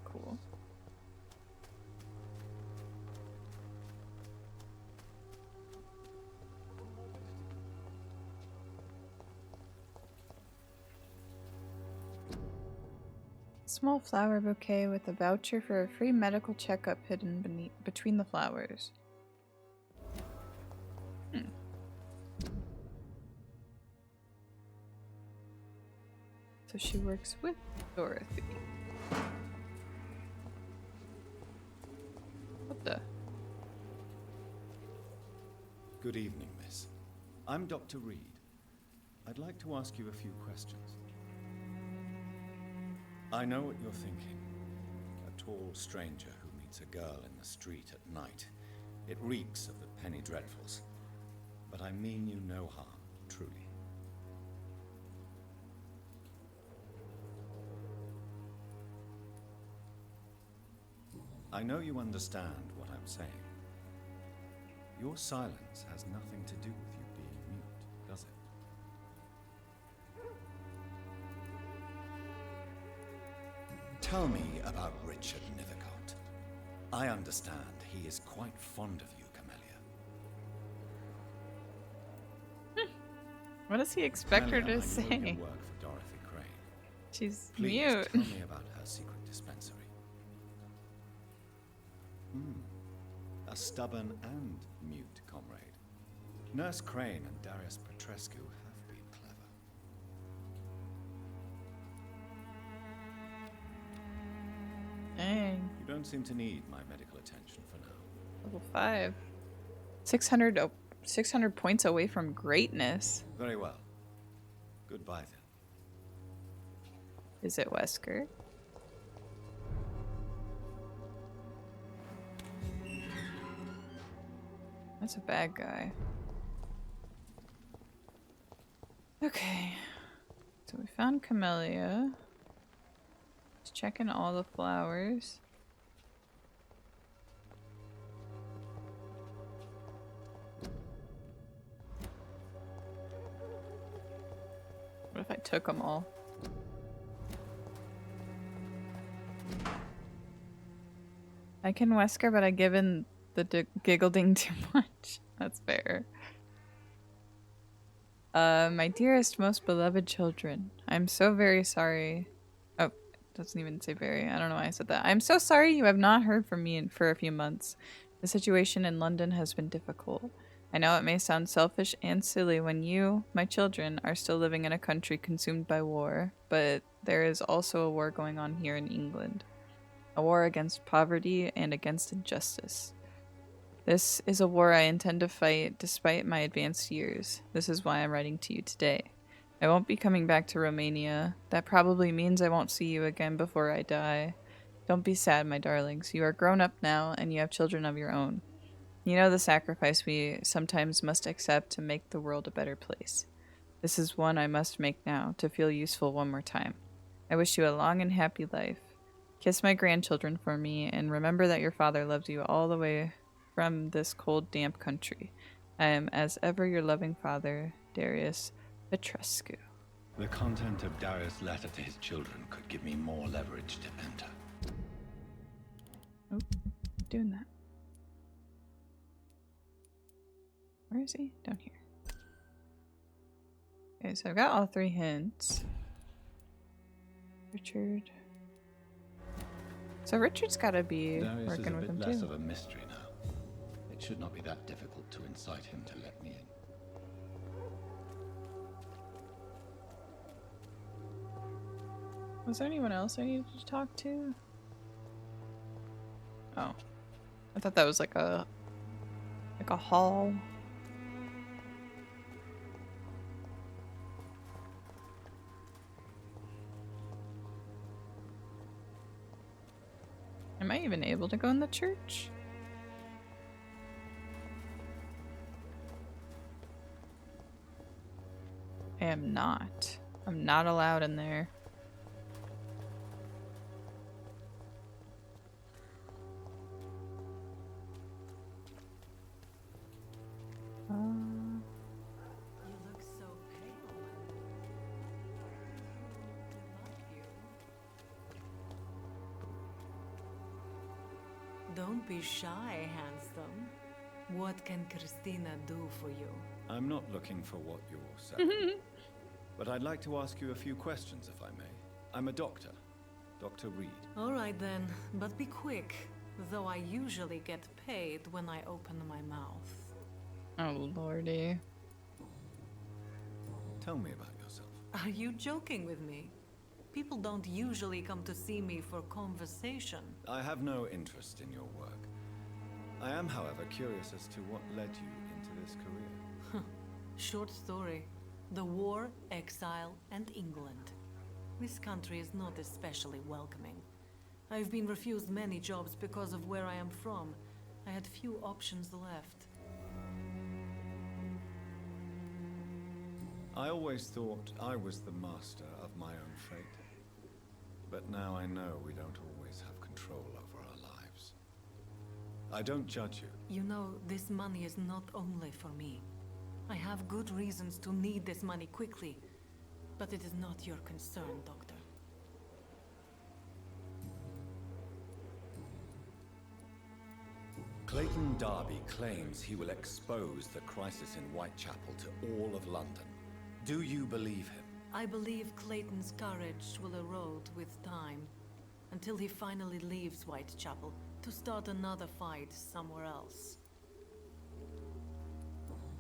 cool. Small flower bouquet with a voucher for a free medical checkup hidden between the flowers. So she works with Dorothy. What the? Good evening, miss. I'm Dr. Reed. I'd like to ask you a few questions. I know what you're thinking. A tall stranger who meets a girl in the street at night. It reeks of the penny dreadfuls. But I mean you no harm, truly. I know you understand what I'm saying. Your silence has nothing to do with you being mute, does it? Tell me about Richard Nethercott. I understand he is quite fond of you, Camellia. What does he expect her to Camellia, I know say? you work for Dorothy Crane. She's Please mute. tell me about her secret dispensary. A stubborn and mute comrade. Nurse Crane and Darius Petrescu have been clever. Dang. You don't seem to need my medical attention for now. Level 5. 600 points away from greatness. Very well. Goodbye then. Is it Wesker? That's a bad guy. Okay. So we found Camellia. Just checking all the flowers. What if I took them all? I can Wesker, but I given the giggling too much. That's fair. My dearest, most beloved children, I'm so very sorry. Oh, it doesn't even say very. I don't know why I said that. I'm so sorry you have not heard from me for a few months. The situation in London has been difficult. I know it may sound selfish and silly when you, my children, are still living in a country consumed by war, but there is also a war going on here in England. A war against poverty and against injustice. This is a war I intend to fight despite my advanced years. This is why I'm writing to you today. I won't be coming back to Romania. That probably means I won't see you again before I die. Don't be sad, my darlings. You are grown up now, and you have children of your own. You know the sacrifice we sometimes must accept to make the world a better place. This is one I must make now, to feel useful one more time. I wish you a long and happy life. Kiss my grandchildren for me, and remember that your father loves you all the way from this cold, damp country. I am as ever your loving father, Darius Petrescu. The content of Darius' letter to his children could give me more leverage to enter. Oh, doing that. Where is he? Down here. Okay, so I've got all 3 hints. Richard. So Richard's gotta be working with him too. Darius is a bit less of a mystery now. It should not be that difficult to incite him to let me in. Was there anyone else I needed to talk to? Oh. I thought that was like a hall. Am I even able to go in the church? I am not. I'm not allowed in there. You look so pale. Don't be shy, handsome. What can Christina do for you? I'm not looking for what you're saying. But I'd like to ask you a few questions, if I may. I'm a doctor. Dr. Reed. All right then, but be quick. Though I usually get paid when I open my mouth. Oh, lordy. Tell me about yourself. Are you joking with me? People don't usually come to see me for conversation. I have no interest in your work. I am, however, curious as to what led you into this career. Short story. The war, exile, and England. This country is not especially welcoming. I've been refused many jobs because of where I am from. I had few options left. I always thought I was the master of my own fate. But now I know we don't always have control over our lives. I don't judge you. You know, this money is not only for me. I have good reasons to need this money quickly. But it is not your concern, Doctor. Clayton Darby claims he will expose the crisis in Whitechapel to all of London. Do you believe him? I believe Clayton's courage will erode with time, until he finally leaves Whitechapel to start another fight somewhere else.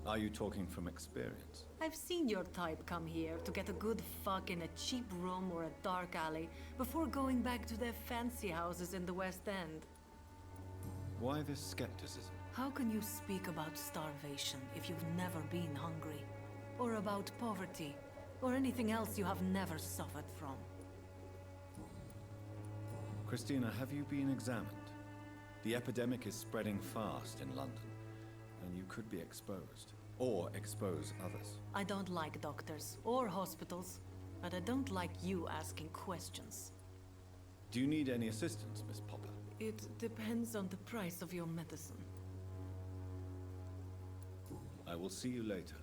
Are you talking from experience? I've seen your type come here to get a good fuck in a cheap room or a dark alley before going back to their fancy houses in the West End. Why this skepticism? How can you speak about starvation if you've never been hungry? Or about poverty? Or anything else you have never suffered from? Christina, have you been examined? The epidemic is spreading fast in London, and you could be exposed. Or expose others. I don't like doctors or hospitals, but I don't like you asking questions. Do you need any assistance, Miss Popper? It depends on the price of your medicine. I will see you later.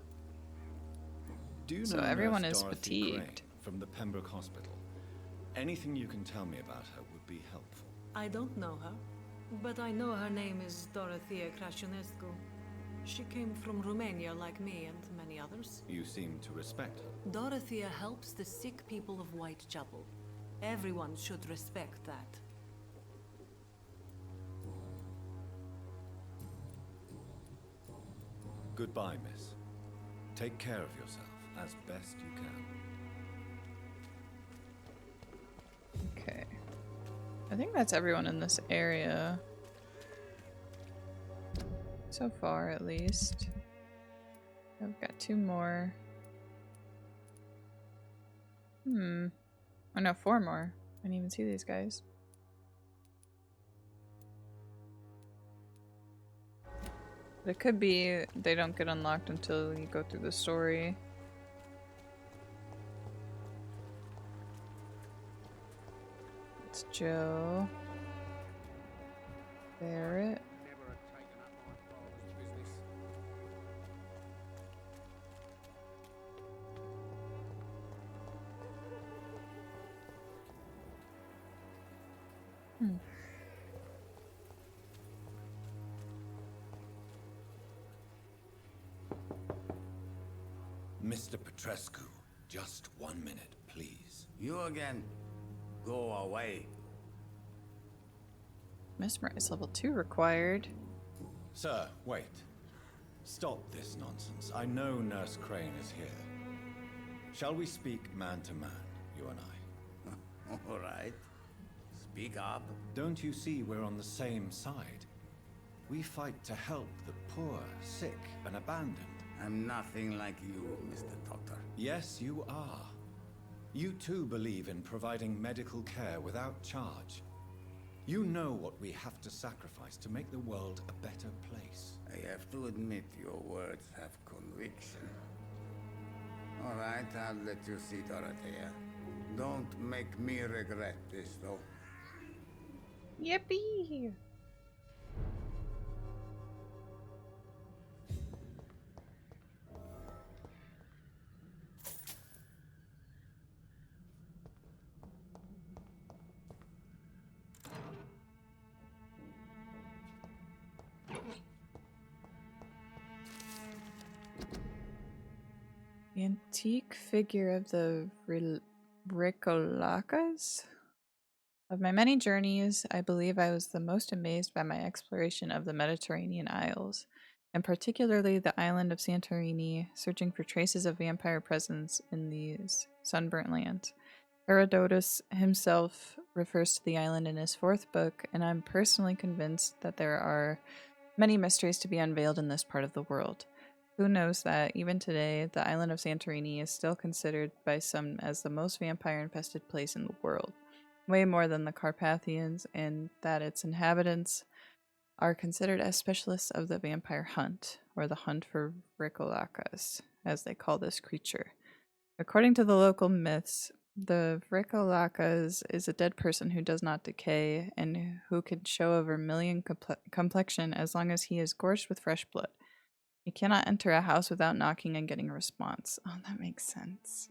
Do you So know everyone Nurse is Dorothy fatigued. Crane from the Pembroke Hospital? Anything you can tell me about her would be helpful. I don't know her, but I know her name is Dorothea Crăciunescu. She came from Romania like me and many others. You seem to respect her. Dorothea helps the sick people of Whitechapel. Everyone should respect that. Goodbye, miss. Take care of yourself as best you can. Okay. I think that's everyone in this area. So far, at least. I've got 2 more. Oh no, 4 more. I didn't even see these guys. But it could be they don't get unlocked until you go through the story. It's Joe. Barrett. Mr. Petrescu, just 1 minute, please. You again? Go away. Mesmerize level 2 required. Sir, wait. Stop this nonsense. I know Nurse Crane is here. Shall we speak man to man, you and I? All right. Speak up. Don't you see we're on the same side? We fight to help the poor, sick, and abandoned. I'm nothing like you, Mr. Doctor. Yes, you are. You too believe in providing medical care without charge. You know what we have to sacrifice to make the world a better place. I have to admit your words have conviction. All right, I'll let you see Dorothea. Don't make me regret this, though. Yippee! Antique figure of the Ricolacas? Of my many journeys, I believe I was the most amazed by my exploration of the Mediterranean Isles, and particularly the island of Santorini, searching for traces of vampire presence in these sunburnt lands. Herodotus himself refers to the island in his 4th book, and I'm personally convinced that there are many mysteries to be unveiled in this part of the world. Who knows that, even today, the island of Santorini is still considered by some as the most vampire-infested place in the world, way more than the Carpathians, and that its inhabitants are considered as specialists of the vampire hunt, or the hunt for Ricolacas, as they call this creature. According to the local myths, the Ricolacas is a dead person who does not decay, and who can show a vermilion complexion as long as he is gorged with fresh blood. You cannot enter a house without knocking and getting a response. Oh, that makes sense.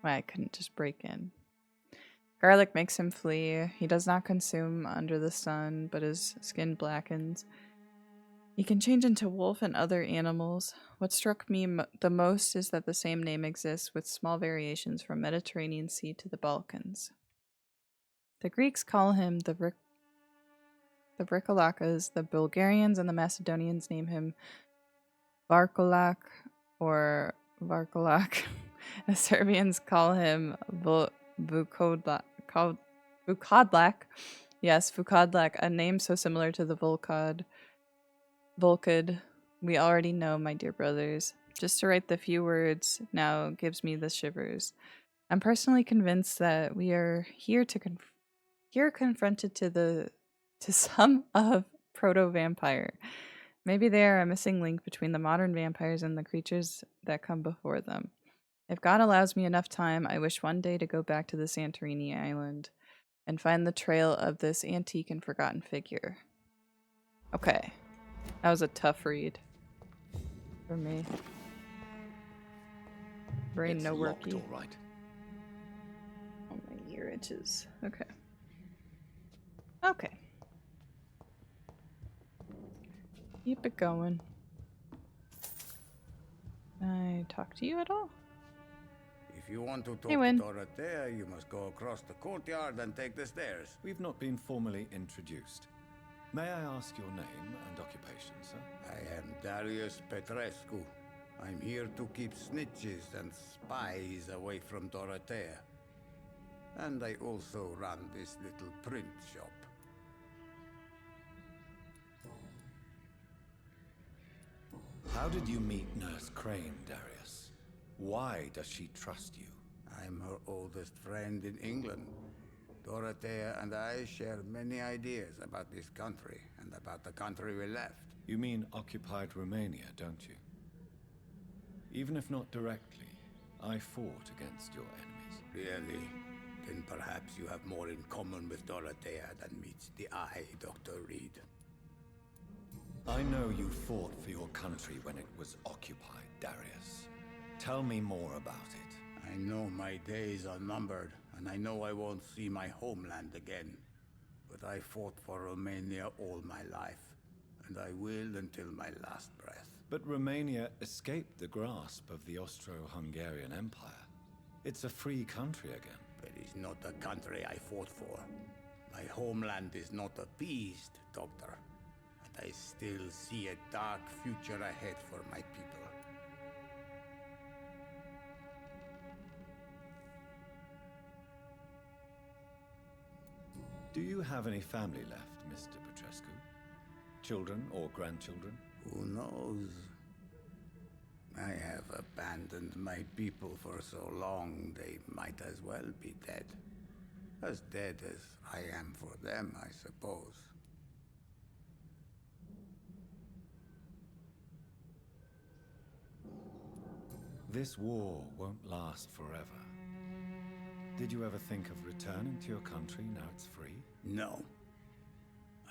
Why I couldn't just break in. Garlic makes him flee. He does not consume under the sun, but his skin blackens. He can change into wolf and other animals. What struck me the most is that the same name exists with small variations from Mediterranean Sea to the Balkans. The Greeks call him the Ricolacas. The Bulgarians and the Macedonians name him Varkolak or Varkolak. The Serbians call him Vukodlak. Yes, Vukodlak, a name so similar to the Volkod. We already know, my dear brothers. Just to write the few words now gives me the shivers. I'm personally convinced that we are here confronted to some of proto-vampire. Maybe they are a missing link between the modern vampires and the creatures that come before them. If God allows me enough time, I wish one day to go back to the Santorini island and find the trail of this antique and forgotten figure. Okay. That was a tough read for me. Brain it's no locked, worky. all right. Oh, my ear itches. Okay. Okay. Keep it going. Can I talk to you at all? If you want to talk Hey, to Win. Dorothea, you must go across the courtyard and take the stairs. We've not been formally introduced. May I ask your name and occupation, sir? I am Darius Petrescu. I'm here to keep snitches and spies away from Dorothea. And I also run this little print shop. How did you meet Nurse Crane, Darius? Why does she trust you? I'm her oldest friend in England. Dorothea and I share many ideas about this country and about the country we left. You mean occupied Romania, don't you? Even if not directly, I fought against your enemies. Really? Then perhaps you have more in common with Dorothea than meets the eye, Dr. Reed. I know you fought for your country when it was occupied, Darius. Tell me more about it. I know my days are numbered, and I know I won't see my homeland again. But I fought for Romania all my life, and I will until my last breath. But Romania escaped the grasp of the Austro-Hungarian Empire. It's a free country again. It is not the country I fought for. My homeland is not appeased, Doctor. And I still see a dark future ahead for my people. Do you have any family left, Mr. Petrescu? Children or grandchildren? Who knows? I have abandoned my people for so long, they might as well be dead. As dead as I am for them, I suppose. This war won't last forever. Did you ever think of returning to your country now it's free? No.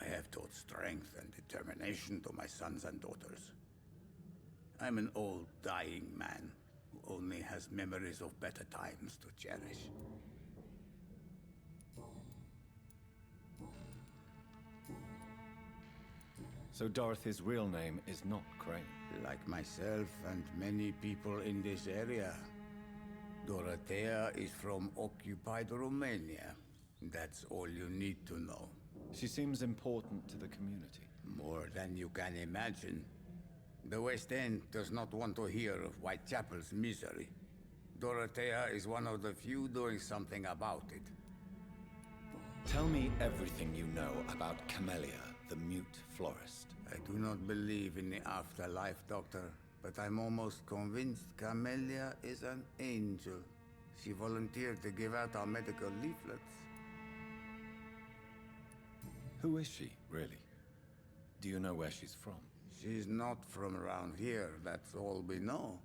I have taught strength and determination to my sons and daughters. I'm an old, dying man who only has memories of better times to cherish. So Dorothy's real name is not Crane? Like myself and many people in this area. Dorothea is from occupied Romania. That's all you need to know. She seems important to the community. More than you can imagine. The West End does not want to hear of Whitechapel's misery. Dorothea is one of the few doing something about it. Tell me everything you know about Camellia, the mute florist. I do not believe in the afterlife, Doctor, but I'm almost convinced Camellia is an angel. She volunteered to give out our medical leaflets. Who is she, really? Do you know where she's from? She's not from around here, that's all we know.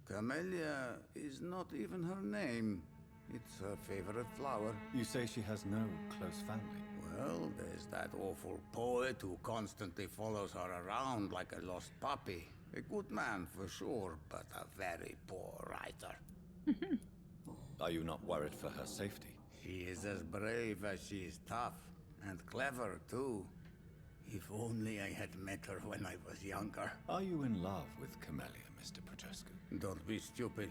Camellia is not even her name. It's her favorite flower. You say she has no close family? Well, there's that awful poet who constantly follows her around like a lost puppy. A good man for sure, but a very poor writer. Are you not worried for her safety? She is as brave as she is tough, and clever too. If only I had met her when I was younger. Are you in love with Camellia, Mr. Petrescu? Don't be stupid.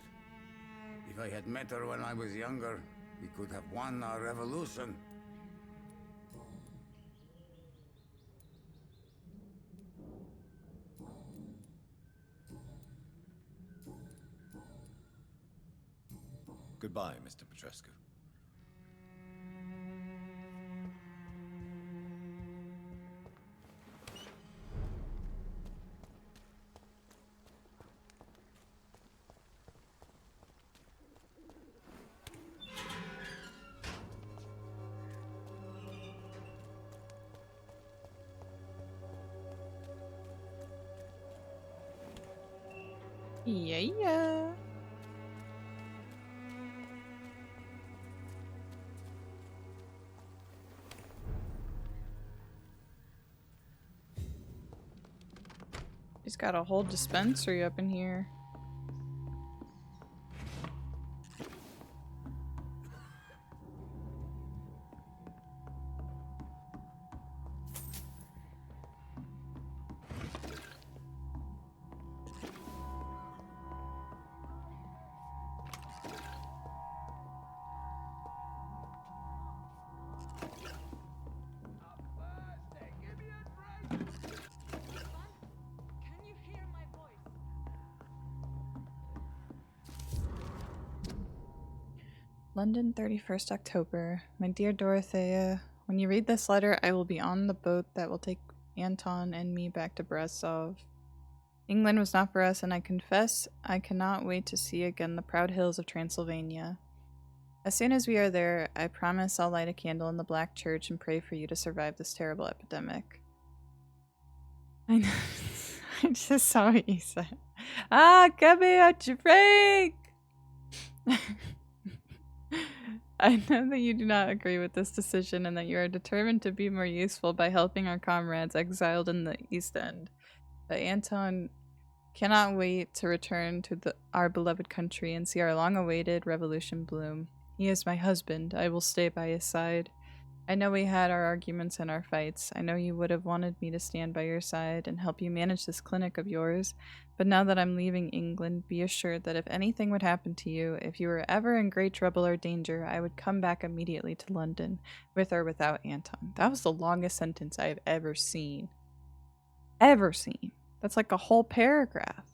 If I had met her when I was younger, we could have won our revolution. Goodbye, Mr. Petrescu. Yeah. He's got a whole dispensary up in here. London, 31st October. My dear Dorothea, when you read this letter, I will be on the boat that will take Anton and me back to Brasov. England was not for us, and I confess I cannot wait to see again the proud hills of Transylvania. As soon as we are there, I promise I'll light a candle in the Black Church and pray for you to survive this terrible epidemic. I know. I just saw what you said. Ah, give me a drink! I know that you do not agree with this decision and that you are determined to be more useful by helping our comrades exiled in the East End. But Anton cannot wait to return to our beloved country and see our long-awaited revolution bloom. He is my husband. I will stay by his side. I know we had our arguments and our fights. I know you would have wanted me to stand by your side and help you manage this clinic of yours. But now that I'm leaving England, be assured that if anything would happen to you, if you were ever in great trouble or danger, I would come back immediately to London, with or without Anton. That was the longest sentence I have ever seen. Ever seen. That's like a whole paragraph.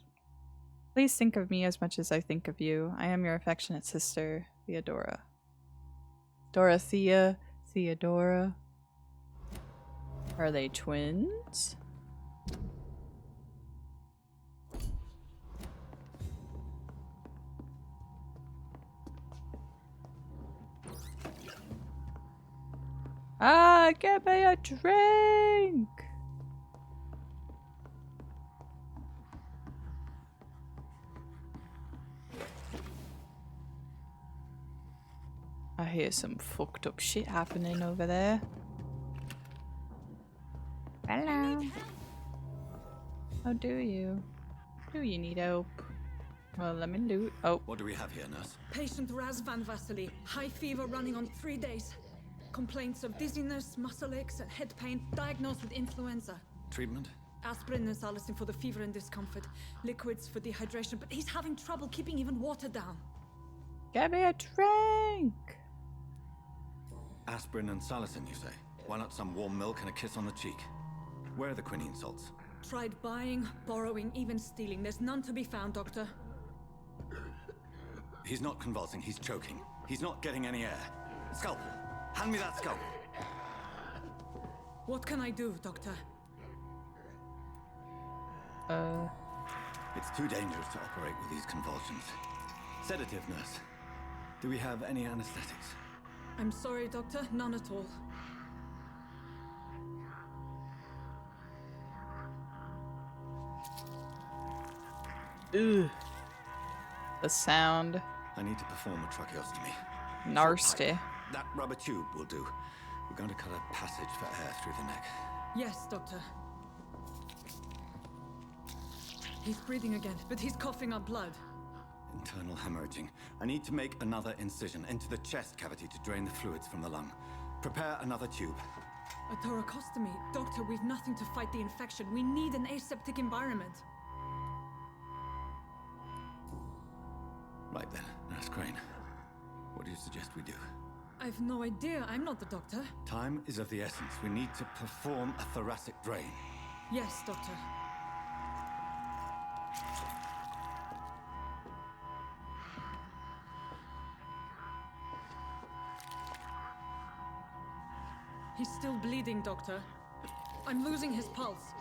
Please think of me as much as I think of you. I am your affectionate sister, Theodora. Dorothea, Theodora. Are they twins? Ah, get me a drink! I hear some fucked up shit happening over there. Hello. How do you? Do you need help? Well, let me loot. Oh. What do we have here, nurse? Patient Raz Van Vasily. High fever running on 3 days. Complaints of dizziness, muscle aches, and head pain. Diagnosed with influenza. Treatment? Aspirin and salicin for the fever and discomfort. Liquids for dehydration, but he's having trouble keeping even water down. Get me a drink! Aspirin and salicin, you say? Why not some warm milk and a kiss on the cheek? Where are the quinine salts? Tried buying, borrowing, even stealing. There's none to be found, Doctor. He's not convulsing, he's choking. He's not getting any air. Scalpel! Hand me that scalpel! What can I do, Doctor? It's too dangerous to operate with these convulsions. Sedative, nurse. Do we have any anesthetics? I'm sorry, Doctor. None at all. Ugh. The sound. I need to perform a tracheostomy. Nasty. That rubber tube will do. We're going to cut a passage for air through the neck. Yes, Doctor. He's breathing again, but he's coughing up blood. Internal hemorrhaging. I need to make another incision into the chest cavity to drain the fluids from the lung. Prepare another tube. A thoracostomy. Doctor, we've nothing to fight the infection. We need an aseptic environment. Right then, Nurse Crane. What do you suggest we do? I've no idea. I'm not the doctor. Time is of the essence. We need to perform a thoracic drain. Yes, Doctor. He's still bleeding, Doctor. I'm losing his pulse.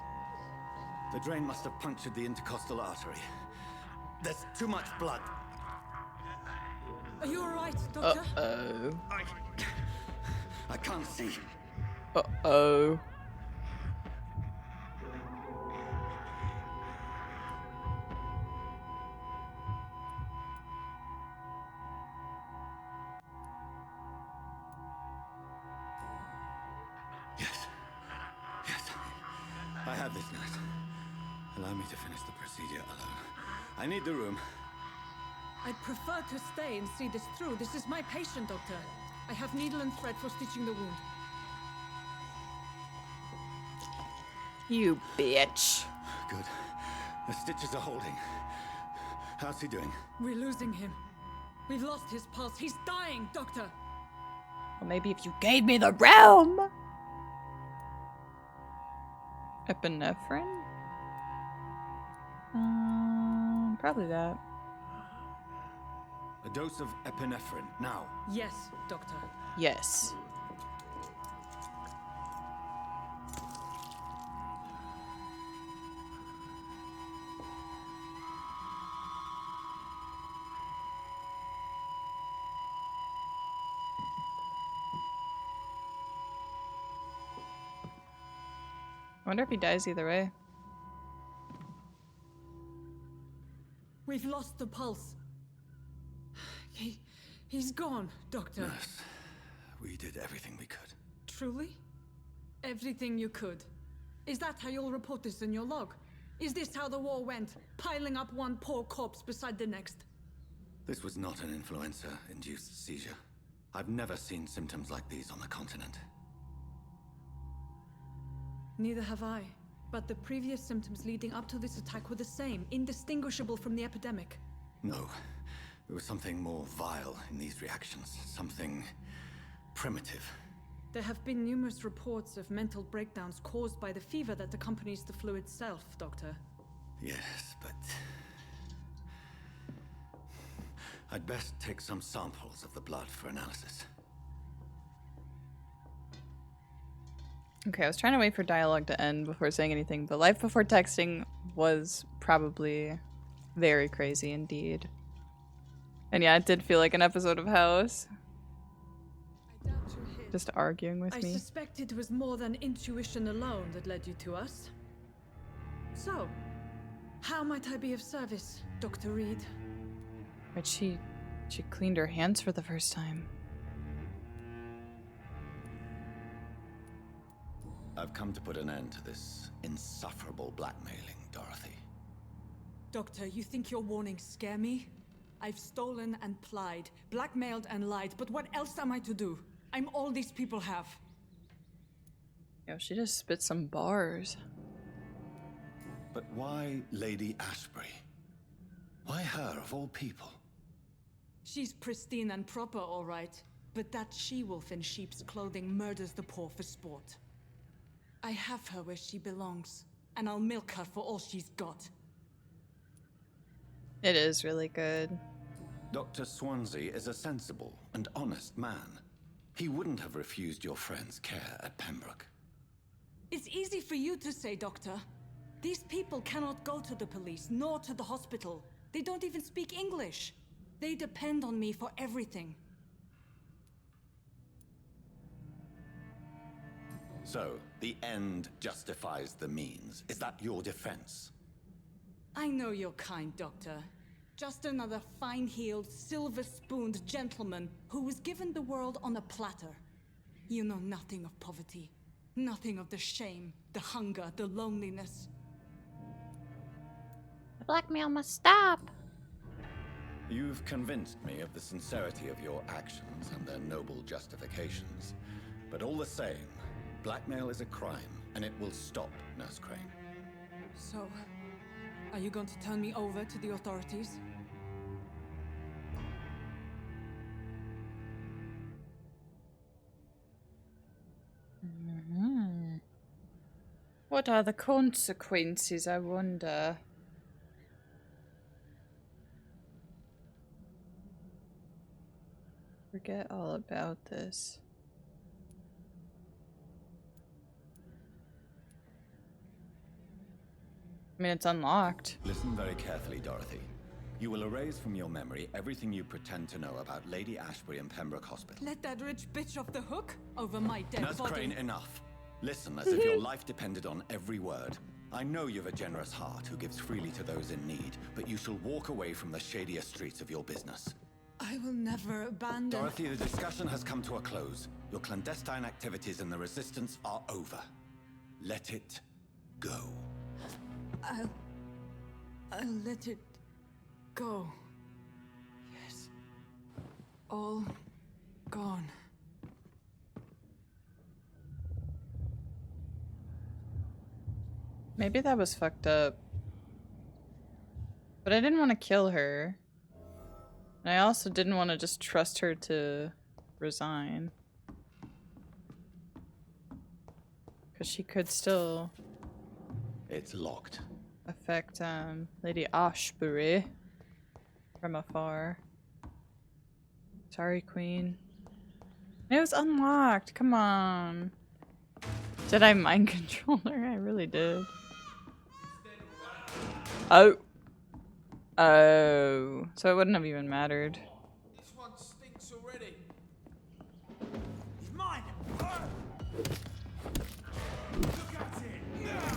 The drain must have punctured the intercostal artery. There's too much blood. Are you alright, Doctor? Uh-oh. I can't see. Uh-oh. I have this, nurse. Allow me to finish the procedure alone. I need the room. I'd prefer to stay and see this through. This is my patient, Doctor. I have needle and thread for stitching the wound. You bitch. Good. The stitches are holding. How's he doing? We're losing him. We've lost his pulse. He's dying, Doctor. Well, maybe if you gave me the realm. Epinephrine? Probably that. A dose of epinephrine, now. Yes, Doctor. Yes. wonder if he dies either way. We've lost the pulse. He's gone, Doctor. Nurse, we did everything we could. Truly? Everything you could. Is that how you'll report this in your log? Is this how the war went? Piling up one poor corpse beside the next? This was not an influenza-induced seizure. I've never seen symptoms like these on the continent. Neither have I. But the previous symptoms leading up to this attack were the same, indistinguishable from the epidemic. No. There was something more vile in these reactions. Something primitive. There have been numerous reports of mental breakdowns caused by the fever that accompanies the flu itself, Doctor. Yes, but... I'd best take some samples of the blood for analysis. Okay, I was trying to wait for dialogue to end before saying anything, but life before texting was probably very crazy indeed. And yeah, it did feel like an episode of House. Just arguing with me. I suspect it was more than intuition alone that led you to us. So, how might I be of service, Dr. Reed? But she cleaned her hands for the first time. I've come to put an end to this insufferable blackmailing, Dorothy. Doctor, you think your warnings scare me? I've stolen and plied, blackmailed and lied, but what else am I to do? I'm all these people have. Yo, she just spit some bars. But why Lady Ashbury? Why her, of all people? She's pristine and proper, all right. But that she-wolf in sheep's clothing murders the poor for sport. I have her where she belongs, and I'll milk her for all she's got. It is really good. Dr. Swansea is a sensible and honest man. He wouldn't have refused your friend's care at Pembroke. It's easy for you to say, Doctor. These people cannot go to the police, nor to the hospital. They don't even speak English. They depend on me for everything. So, the end justifies the means. Is that your defense? I know you're kind, Doctor. Just another fine-heeled, silver-spooned gentleman who was given the world on a platter. You know nothing of poverty. Nothing of the shame, the hunger, the loneliness. The blackmail must stop. You've convinced me of the sincerity of your actions and their noble justifications. But all the same, blackmail is a crime, and it will stop, Nurse Crane. So, are you going to turn me over to the authorities? What are the consequences, I wonder? Forget all about this. I mean, it's unlocked. Listen very carefully, Dorothy. You will erase from your memory everything you pretend to know about Lady Ashbury and Pembroke Hospital. Let that rich bitch off the hook over my dead Nurse body. Crane, enough. Listen as if your life depended on every word. I know you've a generous heart who gives freely to those in need, but you shall walk away from the shadier streets of your business. I will never abandon... Dorothy, the discussion has come to a close. Your clandestine activities in the Resistance are over. Let it go. I'll let it go. Yes. All gone. Maybe that was fucked up. But I didn't want to kill her. And I also didn't want to just trust her to resign. Because she could still... It's locked. Affect Lady Ashbury from afar. Sorry, Queen. It was unlocked. Come on. Did I mind control her? I really did. Oh. Oh. So it wouldn't have even mattered. This one stinks already. He's mine. Look at it.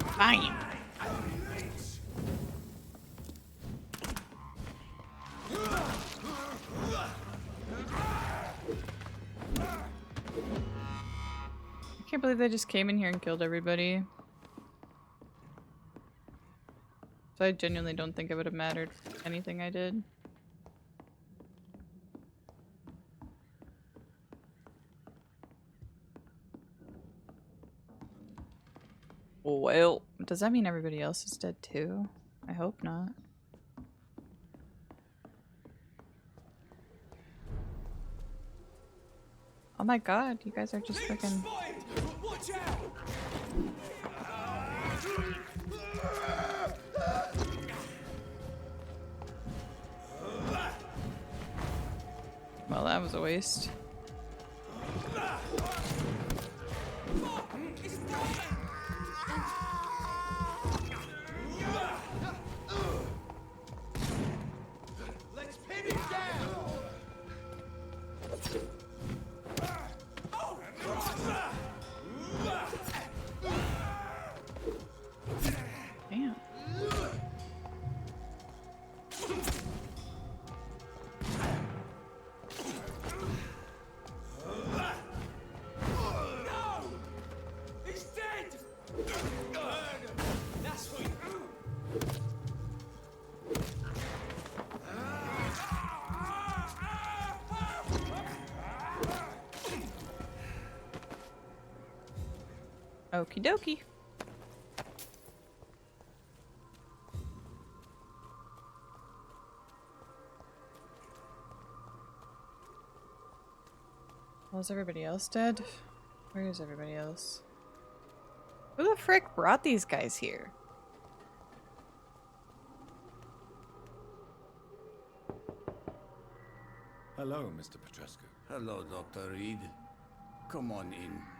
Fine. I can't believe they just came in here and killed everybody. So I genuinely don't think it would have mattered anything I did. Well, does that mean everybody else is dead too? I hope not. Oh my god, you guys are just freaking... Watch out! Well, that was a waste. Let's pin him down! Damn. He's dead! That's what Okie dokie. Well, is everybody else dead? Where is everybody else? Who the frick brought these guys here? Hello, Mr. Petrescu. Hello, Dr. Reed. Come on in.